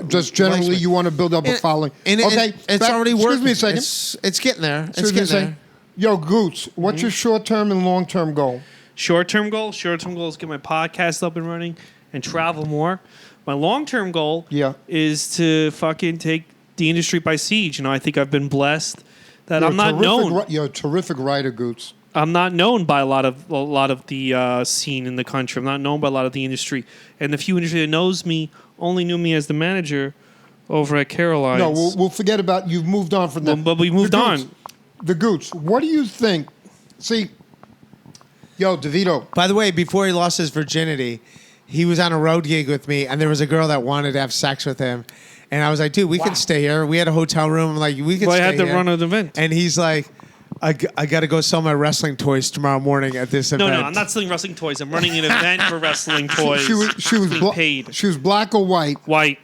[SPEAKER 3] Just
[SPEAKER 1] likes
[SPEAKER 3] generally,
[SPEAKER 1] me.
[SPEAKER 3] you want to build up a
[SPEAKER 1] And-
[SPEAKER 3] following.
[SPEAKER 1] and
[SPEAKER 3] okay,
[SPEAKER 1] it's already working.
[SPEAKER 3] Excuse me a second.
[SPEAKER 1] It's getting there. It's
[SPEAKER 3] Excuse me a
[SPEAKER 1] getting
[SPEAKER 3] second. Yo, Gootz, what's your short-term and long-term goal?
[SPEAKER 2] Short-term goal is get my podcast up and running and travel more. My long-term goal is to fucking take the industry by siege. You know, I think I've been blessed that I'm not known.
[SPEAKER 3] You're a terrific writer, Gootz.
[SPEAKER 2] I'm not known by a lot of the scene in the country. I'm not known by a lot of the industry, and the few industry that knows me only knew me as the manager over at Caroline's.
[SPEAKER 3] No, we'll forget about. You've moved on from that.
[SPEAKER 2] But we moved
[SPEAKER 3] The Gootz-
[SPEAKER 2] on.
[SPEAKER 3] The Gootz. What do you think? See, yo, DeVito.
[SPEAKER 1] By the way, before he lost his virginity, he was on a road gig with me, and there was a girl that wanted to have sex with him. And I was like, dude, we can stay here. We had a hotel room. I'm like, we can
[SPEAKER 2] Well, I
[SPEAKER 1] stay
[SPEAKER 2] had to
[SPEAKER 1] here.
[SPEAKER 2] run an event.
[SPEAKER 1] And he's like, I got to go sell my wrestling toys tomorrow morning at this event.
[SPEAKER 2] No, I'm not selling wrestling toys. I'm running an event for wrestling toys.
[SPEAKER 3] She was
[SPEAKER 2] being paid.
[SPEAKER 3] She was black or white.
[SPEAKER 2] White.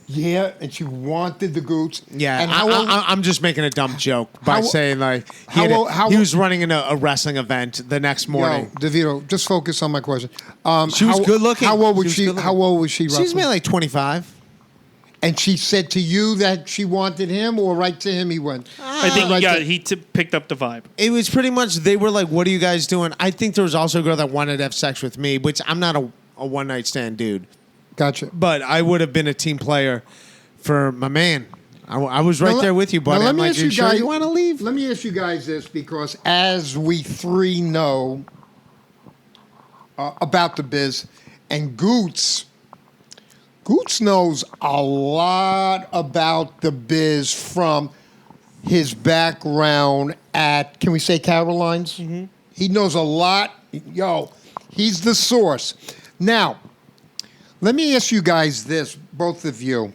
[SPEAKER 3] Yeah, and she wanted the Gootz.
[SPEAKER 1] Yeah,
[SPEAKER 3] and how old-
[SPEAKER 1] I'm just making a dumb joke by
[SPEAKER 3] How-
[SPEAKER 1] saying like
[SPEAKER 3] how
[SPEAKER 1] he was running in a wrestling event the next morning.
[SPEAKER 3] Yo, DeVito, just focus on my question.
[SPEAKER 1] She was good looking.
[SPEAKER 3] How old was
[SPEAKER 1] She was
[SPEAKER 3] she?
[SPEAKER 1] good looking.
[SPEAKER 3] How old was she?
[SPEAKER 1] She's
[SPEAKER 3] roughly?
[SPEAKER 1] maybe like 25.
[SPEAKER 3] And she said to you that she wanted him, or right to him he went?
[SPEAKER 2] I think he picked up the vibe.
[SPEAKER 1] It was pretty much, they were like, what are you guys doing? I think there was also a girl that wanted to have sex with me, which I'm not a one-night stand dude.
[SPEAKER 3] Gotcha.
[SPEAKER 1] But I would have been a team player for my man. I was right there with you, buddy. I'm like, you want to leave?
[SPEAKER 3] Let me ask you guys this, because as we three know about the biz, and Gootz knows a lot about the biz from his background at, can we say Caroline's? Mm-hmm. He knows a lot. Yo, he's the source. Now, let me ask you guys this, both of you.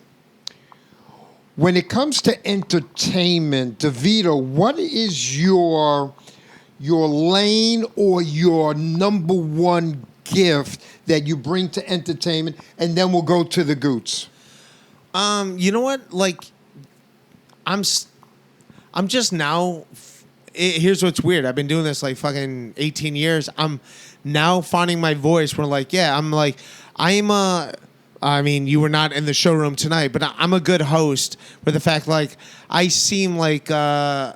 [SPEAKER 3] When it comes to entertainment, DeVito, what is your lane or your number one gift that you bring to entertainment? And then we'll go to the Gootz.
[SPEAKER 1] You know what? Like, I'm just now. Here's what's weird. I've been doing this like fucking 18 years. I'm now finding my voice. Where like, I mean, you were not in the showroom tonight, but I'm a good host. With the fact, like, I seem like I'm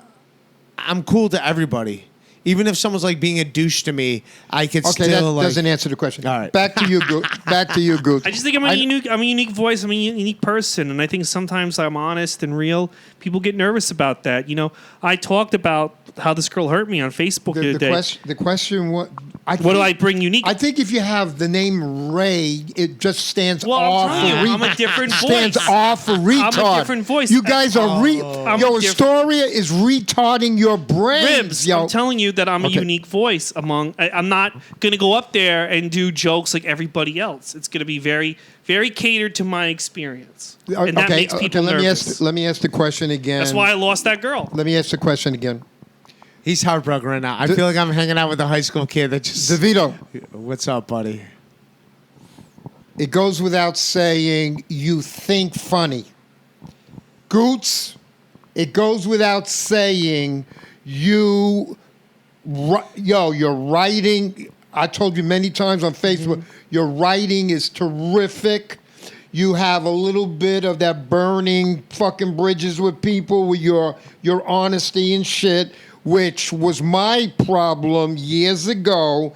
[SPEAKER 1] cool to everybody. Even if someone's like being a douche to me, I could still
[SPEAKER 3] that
[SPEAKER 1] like.
[SPEAKER 3] Doesn't answer the question.
[SPEAKER 1] All right,
[SPEAKER 3] back to you, Gootz.
[SPEAKER 2] I just think I'm a unique voice. I'm a unique person, and I think sometimes I'm honest and real. People get nervous about that. You know, I talked about how this girl hurt me on Facebook the other day.
[SPEAKER 3] The question, what
[SPEAKER 2] do I bring unique?
[SPEAKER 3] I think if you have the name Ray, it just stands
[SPEAKER 2] well,
[SPEAKER 3] off.
[SPEAKER 2] I'm a different voice.
[SPEAKER 3] Stands off for retard.
[SPEAKER 2] I'm a different voice.
[SPEAKER 3] You guys are Astoria is retarding your brain.
[SPEAKER 2] Ribs.
[SPEAKER 3] Yo.
[SPEAKER 2] I'm telling you that I'm a unique voice among. I'm not going to go up there and do jokes like everybody else. It's going to be very, very catered to my experience, and that makes people nervous.
[SPEAKER 3] Let me ask the question again.
[SPEAKER 2] That's why I lost that girl.
[SPEAKER 3] Let me ask the question again.
[SPEAKER 1] He's heartbroken right now. I feel like I'm hanging out with a high school kid that just.
[SPEAKER 3] DeVito.
[SPEAKER 1] What's up, buddy?
[SPEAKER 3] It goes without saying you think funny. Gootz, it goes without saying you're writing. I told you many times on Facebook, your writing is terrific. You have a little bit of that burning fucking bridges with people with your honesty and shit, which was my problem years ago,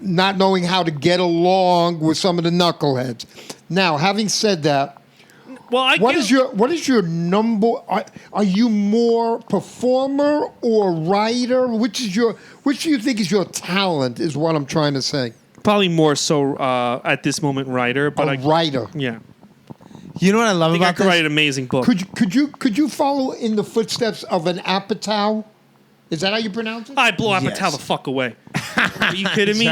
[SPEAKER 3] not knowing how to get along with some of the knuckleheads. Now, having said that, what is your number? Are you more performer or writer? Which do you think is your talent? Is what I'm trying to say.
[SPEAKER 2] Probably more so at this moment, writer. But
[SPEAKER 3] writer.
[SPEAKER 2] Yeah.
[SPEAKER 1] You know what I love about
[SPEAKER 2] I could write an amazing book.
[SPEAKER 3] Could you follow in the footsteps of an Apatow? Is that how you pronounce it?
[SPEAKER 2] I blow Apatow the fuck away. Are you kidding me?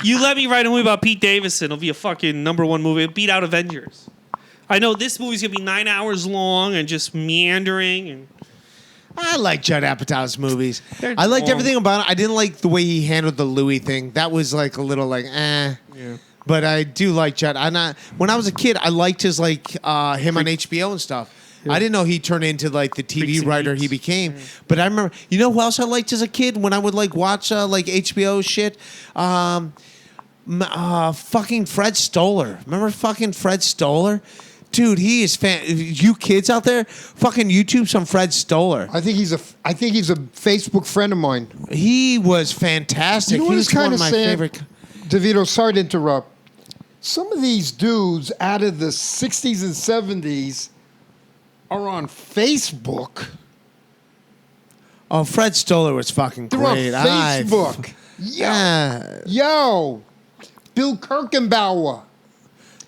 [SPEAKER 2] You let me write a movie about Pete Davidson. It'll be a fucking #1 movie. It'll beat out Avengers. I know this movie's going to be 9 hours long and just meandering. And
[SPEAKER 1] I like Judd Apatow's movies.
[SPEAKER 2] They're
[SPEAKER 1] I liked
[SPEAKER 2] long.
[SPEAKER 1] everything about it. I didn't like the way he handled the Louis thing. That was like a little like, eh.
[SPEAKER 2] Yeah.
[SPEAKER 1] But I do like Judd. When I was a kid, I liked his like him on HBO and stuff. Yeah. I didn't know he turned into like the TV writer he became. Mm-hmm. But I remember, you know who else I liked as a kid when I would like watch like HBO shit? Fucking Fred Stoller. Remember fucking Fred Stoller? Dude, he is you kids out there, fucking YouTube some Fred Stoller.
[SPEAKER 3] I think he's a Facebook friend of mine.
[SPEAKER 1] He was fantastic.
[SPEAKER 3] You know
[SPEAKER 1] he was
[SPEAKER 3] kind
[SPEAKER 1] one
[SPEAKER 3] of
[SPEAKER 1] my favorite.
[SPEAKER 3] DeVito, sorry to interrupt. Some of these dudes out of the 60s and 70s are on Facebook.
[SPEAKER 1] Oh, Fred Stoller was fucking great.
[SPEAKER 3] They're on Facebook. Yo, Bill Kirchenbauer.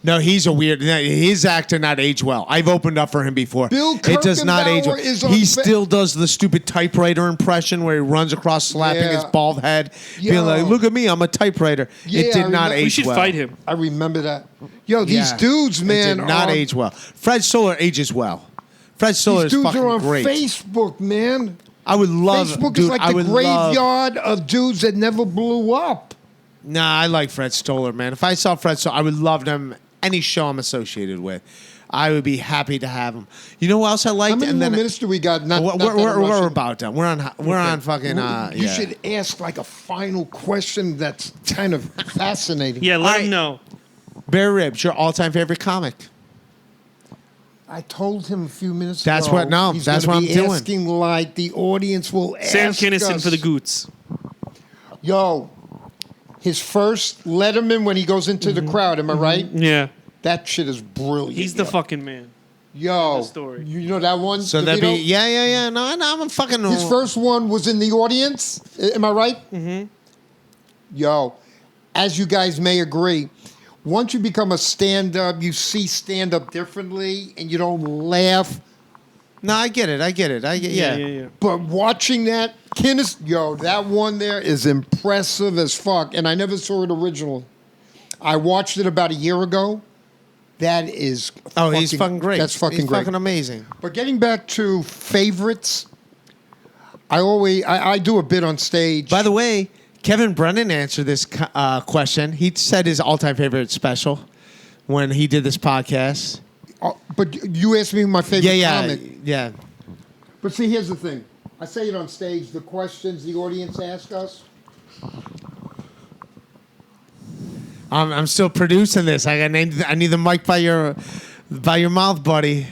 [SPEAKER 1] No, he's a weird. His actor not age well. I've opened up for him before.
[SPEAKER 3] Bill
[SPEAKER 1] It does not age well.
[SPEAKER 3] Kirchenbauer is
[SPEAKER 1] He still does the stupid typewriter impression where he runs across slapping his bald head, being like, "Look at me, I'm a typewriter." It did not age well.
[SPEAKER 2] We should fight him.
[SPEAKER 3] I remember that. Yo, these dudes, man,
[SPEAKER 1] did not age well. Fred Stoller ages well. Fred Stoller is fucking great.
[SPEAKER 3] These dudes are on Facebook, man.
[SPEAKER 1] I would love.
[SPEAKER 3] Facebook
[SPEAKER 1] dude,
[SPEAKER 3] is like the graveyard of dudes that never blew up.
[SPEAKER 1] Nah, I like Fred Stoller, man. If I saw Fred Stoller, I would love him. Any show I'm associated with, I would be happy to have him. You know who else I liked?
[SPEAKER 3] How many more minutes do we got?
[SPEAKER 1] We're about done. We're on fucking.
[SPEAKER 3] You should ask like a final question that's kind of fascinating.
[SPEAKER 2] Yeah, let him know.
[SPEAKER 1] Barry Ribs, your all-time favorite comic.
[SPEAKER 3] I told him a few minutes
[SPEAKER 1] That's
[SPEAKER 3] ago.
[SPEAKER 1] what- no,
[SPEAKER 3] he's
[SPEAKER 1] that's
[SPEAKER 3] gonna
[SPEAKER 1] what I'm
[SPEAKER 3] be
[SPEAKER 1] doing.
[SPEAKER 3] Asking like the audience will
[SPEAKER 2] Sam
[SPEAKER 3] ask
[SPEAKER 2] Kinison
[SPEAKER 3] us.
[SPEAKER 2] for the Gootz.
[SPEAKER 3] Yo, his first Letterman when he goes into the crowd. Am I right?
[SPEAKER 2] Yeah.
[SPEAKER 3] That shit is brilliant.
[SPEAKER 2] He's the
[SPEAKER 3] yo.
[SPEAKER 2] fucking man.
[SPEAKER 3] Yo,
[SPEAKER 2] the story.
[SPEAKER 3] you know that one?
[SPEAKER 1] So that'd be
[SPEAKER 3] DeVito?
[SPEAKER 1] yeah. No, I'm a fucking.
[SPEAKER 3] His first one was in the audience. Am I right?
[SPEAKER 2] Mm-hmm.
[SPEAKER 3] Yo, as you guys may agree, once you become a stand-up, you see stand-up differently, and you don't laugh.
[SPEAKER 1] No, I get it. Yeah.
[SPEAKER 3] But watching that, yo, that one there is impressive as fuck. And I never saw it original. I watched it about a year ago. That is
[SPEAKER 1] He's fucking great.
[SPEAKER 3] That's fucking
[SPEAKER 1] He's
[SPEAKER 3] great.
[SPEAKER 1] fucking amazing.
[SPEAKER 3] But getting back to favorites, I do a bit on stage.
[SPEAKER 1] By the way, Kevin Brennan answered this question. He said his all-time favorite special when he did this podcast.
[SPEAKER 3] But you asked me my favorite comic.
[SPEAKER 1] Yeah.
[SPEAKER 3] But see, here's the thing. I say it on stage. The questions the audience ask us.
[SPEAKER 1] I'm still producing this. I need the mic by your mouth, buddy.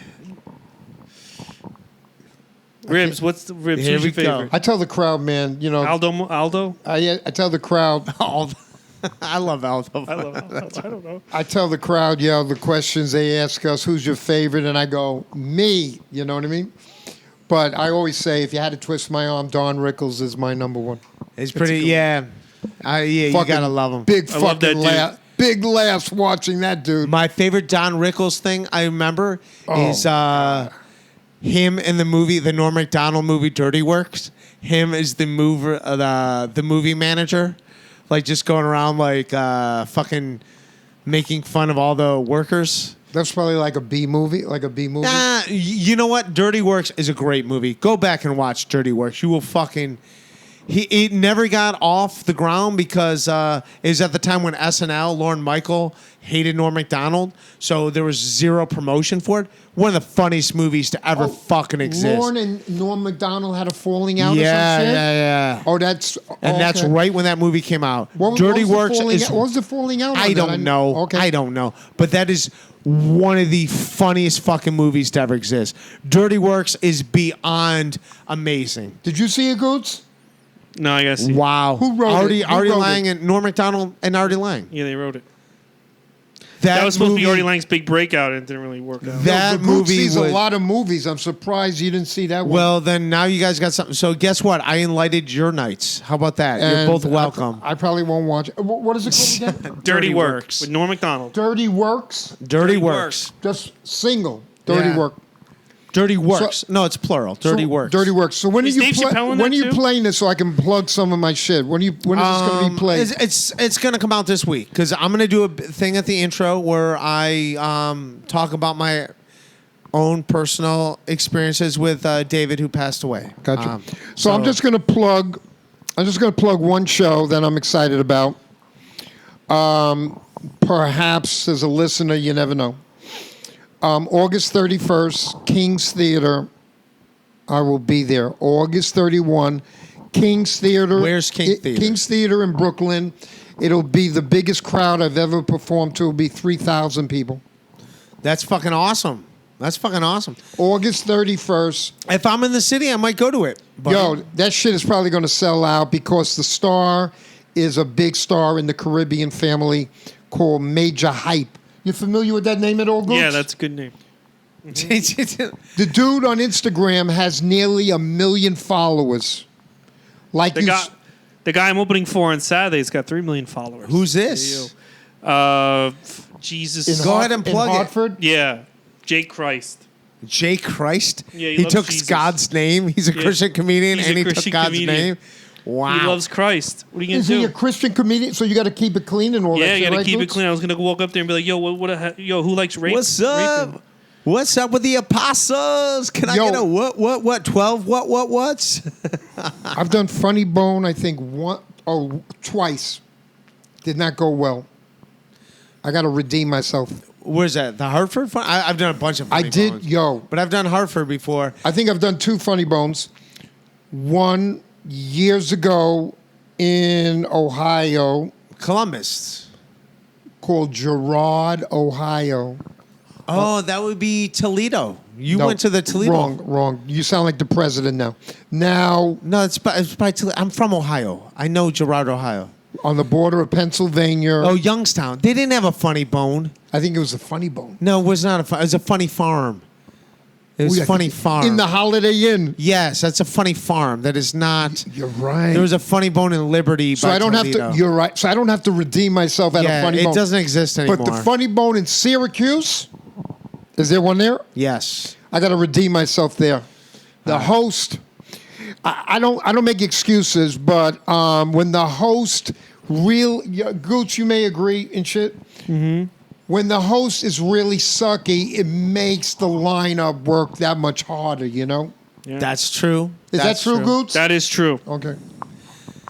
[SPEAKER 2] Ribs, what's the Ribs?
[SPEAKER 1] Here
[SPEAKER 2] Who's
[SPEAKER 1] we
[SPEAKER 2] your
[SPEAKER 1] go.
[SPEAKER 2] favorite?
[SPEAKER 3] I tell the crowd, man, you know.
[SPEAKER 2] Aldo?
[SPEAKER 3] I tell the crowd.
[SPEAKER 1] I love Aldo.
[SPEAKER 2] I love Aldo. I don't know.
[SPEAKER 3] I tell the crowd, the questions they ask us, who's your favorite? And I go, me. You know what I mean? But I always say, if you had to twist my arm, Don Rickles is my number one.
[SPEAKER 1] It's pretty, yeah. You gotta love him.
[SPEAKER 3] Big
[SPEAKER 2] I love that
[SPEAKER 3] fucking
[SPEAKER 2] dude.
[SPEAKER 3] laugh. Big laughs watching that dude.
[SPEAKER 1] My favorite Don Rickles thing I remember is him in the Norm Macdonald movie Dirty Works. Him is the movie manager, like just going around like fucking making fun of all the workers.
[SPEAKER 3] That's probably like a B movie.
[SPEAKER 1] Nah, you know what? Dirty Works is a great movie. Go back and watch Dirty Works. You will fucking. It never got off the ground because it was at the time when SNL, Lorne Michael, hated Norm Macdonald, so there was zero promotion for it. One of the funniest movies to ever fucking exist.
[SPEAKER 3] Lorne and Norm Macdonald had a falling out or some shit?
[SPEAKER 1] Yeah.
[SPEAKER 3] Oh, that's...
[SPEAKER 1] That's right when that movie came out. Dirty Works is...
[SPEAKER 3] What was the falling out on
[SPEAKER 1] I
[SPEAKER 3] that?
[SPEAKER 1] don't know.
[SPEAKER 3] Okay.
[SPEAKER 1] I don't know. But that is one of the funniest fucking movies to ever exist. Dirty Works is beyond amazing.
[SPEAKER 3] Did you see it, Gootz?
[SPEAKER 2] No, I gotta see.
[SPEAKER 1] Wow.
[SPEAKER 3] Who wrote it? Who
[SPEAKER 1] Artie
[SPEAKER 3] wrote
[SPEAKER 1] Lang
[SPEAKER 3] it?
[SPEAKER 1] and Norm Macdonald and Artie Lang.
[SPEAKER 2] Yeah, they wrote it. That was supposed to be Artie Lang's big breakout, and it didn't really work out.
[SPEAKER 1] That
[SPEAKER 3] But Gootz
[SPEAKER 1] movie
[SPEAKER 3] sees a
[SPEAKER 1] was-
[SPEAKER 3] lot of movies. I'm surprised you didn't see that one.
[SPEAKER 1] Well, then now you guys got something. So guess what? I enlighted your nights. How about that? You're
[SPEAKER 3] And
[SPEAKER 1] both welcome.
[SPEAKER 3] I probably won't watch it. What is it called again?
[SPEAKER 2] Dirty Work
[SPEAKER 1] Works.
[SPEAKER 2] with Norm Macdonald.
[SPEAKER 3] Dirty Works.
[SPEAKER 1] Dirty Works.
[SPEAKER 3] Just single. Dirty
[SPEAKER 1] Yeah.
[SPEAKER 3] Work.
[SPEAKER 1] Dirty Works. No, it's plural. Dirty Works.
[SPEAKER 3] Dirty Works. So when
[SPEAKER 2] Is
[SPEAKER 3] are you
[SPEAKER 2] Dave Chappelle in
[SPEAKER 3] when
[SPEAKER 2] that
[SPEAKER 3] are you
[SPEAKER 2] too?
[SPEAKER 3] playing this so I can plug some of my shit? When is this going to be played?
[SPEAKER 1] It's going to come out this week because I'm going to do a thing at the intro where I talk about my own personal experiences with David, who passed away.
[SPEAKER 3] Gotcha. So I'm just going to plug. I'm just going to plug one show that I'm excited about. Perhaps as a listener, you never know. August 31st, King's Theater. I will be there. August 31, King's Theater.
[SPEAKER 1] Where's King Theater?
[SPEAKER 3] King's Theater in Brooklyn. It'll be the biggest crowd I've ever performed to. It'll be 3,000 people.
[SPEAKER 1] That's fucking awesome. That's fucking awesome.
[SPEAKER 3] August 31st.
[SPEAKER 1] If I'm in the city, I might go to it. But
[SPEAKER 3] Yo, that shit is probably going to sell out because the star is a big star in the Caribbean family called Major Hype. You familiar with that name at all, Gootz?
[SPEAKER 2] Yeah, that's a good name.
[SPEAKER 3] The dude on Instagram has nearly 1 million followers. Like
[SPEAKER 2] The guy I'm opening for on Saturday's got 3 million followers.
[SPEAKER 1] Who's this?
[SPEAKER 2] Jesus.
[SPEAKER 1] Go ahead and plug
[SPEAKER 3] in
[SPEAKER 1] it.
[SPEAKER 3] Hartford?
[SPEAKER 2] Yeah, Jake Christ.
[SPEAKER 1] Jay Christ?
[SPEAKER 2] Yeah, he
[SPEAKER 1] he
[SPEAKER 2] loves
[SPEAKER 1] took
[SPEAKER 2] Jesus.
[SPEAKER 1] God's name. He's a Christian comedian,
[SPEAKER 2] He's
[SPEAKER 1] and
[SPEAKER 2] a
[SPEAKER 1] he took
[SPEAKER 2] Christian
[SPEAKER 1] God's
[SPEAKER 2] comedian.
[SPEAKER 1] name. Wow.
[SPEAKER 2] He loves Christ. What are you
[SPEAKER 3] Is
[SPEAKER 2] gonna
[SPEAKER 3] he
[SPEAKER 2] do?
[SPEAKER 3] a Christian comedian? So you got to keep it clean and all that
[SPEAKER 2] Yeah,
[SPEAKER 3] shit,
[SPEAKER 2] you gotta
[SPEAKER 3] right,
[SPEAKER 2] keep it
[SPEAKER 3] Gootz?
[SPEAKER 2] clean. I was gonna walk up there and be like, "Yo, yo, who likes rape?"
[SPEAKER 1] What's up?
[SPEAKER 2] raping?
[SPEAKER 1] What's up with the apostles? Can I
[SPEAKER 3] Yo.
[SPEAKER 1] get a what, 12, what's?
[SPEAKER 3] I've done Funny Bone, I think, twice. Did not go well. I got to redeem myself.
[SPEAKER 1] Where's that? The Hartford? I've done a bunch of funny bones. But I've done Hartford before.
[SPEAKER 3] I think I've done 2 Funny Bones. One years ago in Ohio
[SPEAKER 1] Columbus.
[SPEAKER 3] called Girard, Ohio.
[SPEAKER 1] Oh, that would be Toledo. You
[SPEAKER 3] No,
[SPEAKER 1] went to the Toledo.
[SPEAKER 3] Wrong. You sound like the president now. Now,
[SPEAKER 1] No, it's by Toledo. I'm from Ohio. I know Girard, Ohio.
[SPEAKER 3] on the border of Pennsylvania,
[SPEAKER 1] Oh, Youngstown. They didn't have a funny bone.
[SPEAKER 3] I think it was a Funny Bone.
[SPEAKER 1] No, it was not it was a funny farm. It was
[SPEAKER 3] Ooh, I
[SPEAKER 1] funny
[SPEAKER 3] think-
[SPEAKER 1] farm.
[SPEAKER 3] In the Holiday Inn.
[SPEAKER 1] Yes, that's a funny farm. That is not.
[SPEAKER 3] You're right.
[SPEAKER 1] There was a funny bone in Liberty.
[SPEAKER 3] so
[SPEAKER 1] by
[SPEAKER 3] I don't
[SPEAKER 1] Toledo.
[SPEAKER 3] have to. You're right. So I don't have to redeem myself at
[SPEAKER 1] Yeah,
[SPEAKER 3] a Funny
[SPEAKER 1] it
[SPEAKER 3] Bone.
[SPEAKER 1] doesn't exist anymore.
[SPEAKER 3] But the Funny Bone in Syracuse, is there one there?
[SPEAKER 1] Yes.
[SPEAKER 3] I got to redeem myself there. The host, I don't make excuses, but when the host Gootz, you may agree and shit. Mm-hmm. When the host is really sucky, it makes the lineup work that much harder. You know.
[SPEAKER 2] Yeah.
[SPEAKER 1] That's true.
[SPEAKER 3] Is
[SPEAKER 1] That's
[SPEAKER 3] that true, Gootz?
[SPEAKER 2] That is true.
[SPEAKER 3] Okay.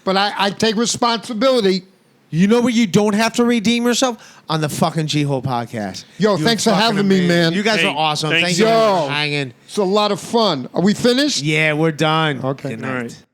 [SPEAKER 3] But I take responsibility.
[SPEAKER 1] You know where you don't have to redeem yourself? On the fucking G-Hole podcast.
[SPEAKER 3] Yo,
[SPEAKER 1] You
[SPEAKER 3] thanks for
[SPEAKER 1] fucking
[SPEAKER 3] having me,
[SPEAKER 1] amazing.
[SPEAKER 3] man.
[SPEAKER 1] You guys
[SPEAKER 2] Hey,
[SPEAKER 1] are awesome.
[SPEAKER 2] thanks,
[SPEAKER 1] Thank you
[SPEAKER 3] yo.
[SPEAKER 1] for hanging.
[SPEAKER 3] It's a lot of fun. Are we finished?
[SPEAKER 1] Yeah, we're done.
[SPEAKER 3] Okay.
[SPEAKER 1] Good
[SPEAKER 2] All
[SPEAKER 1] night.
[SPEAKER 2] right.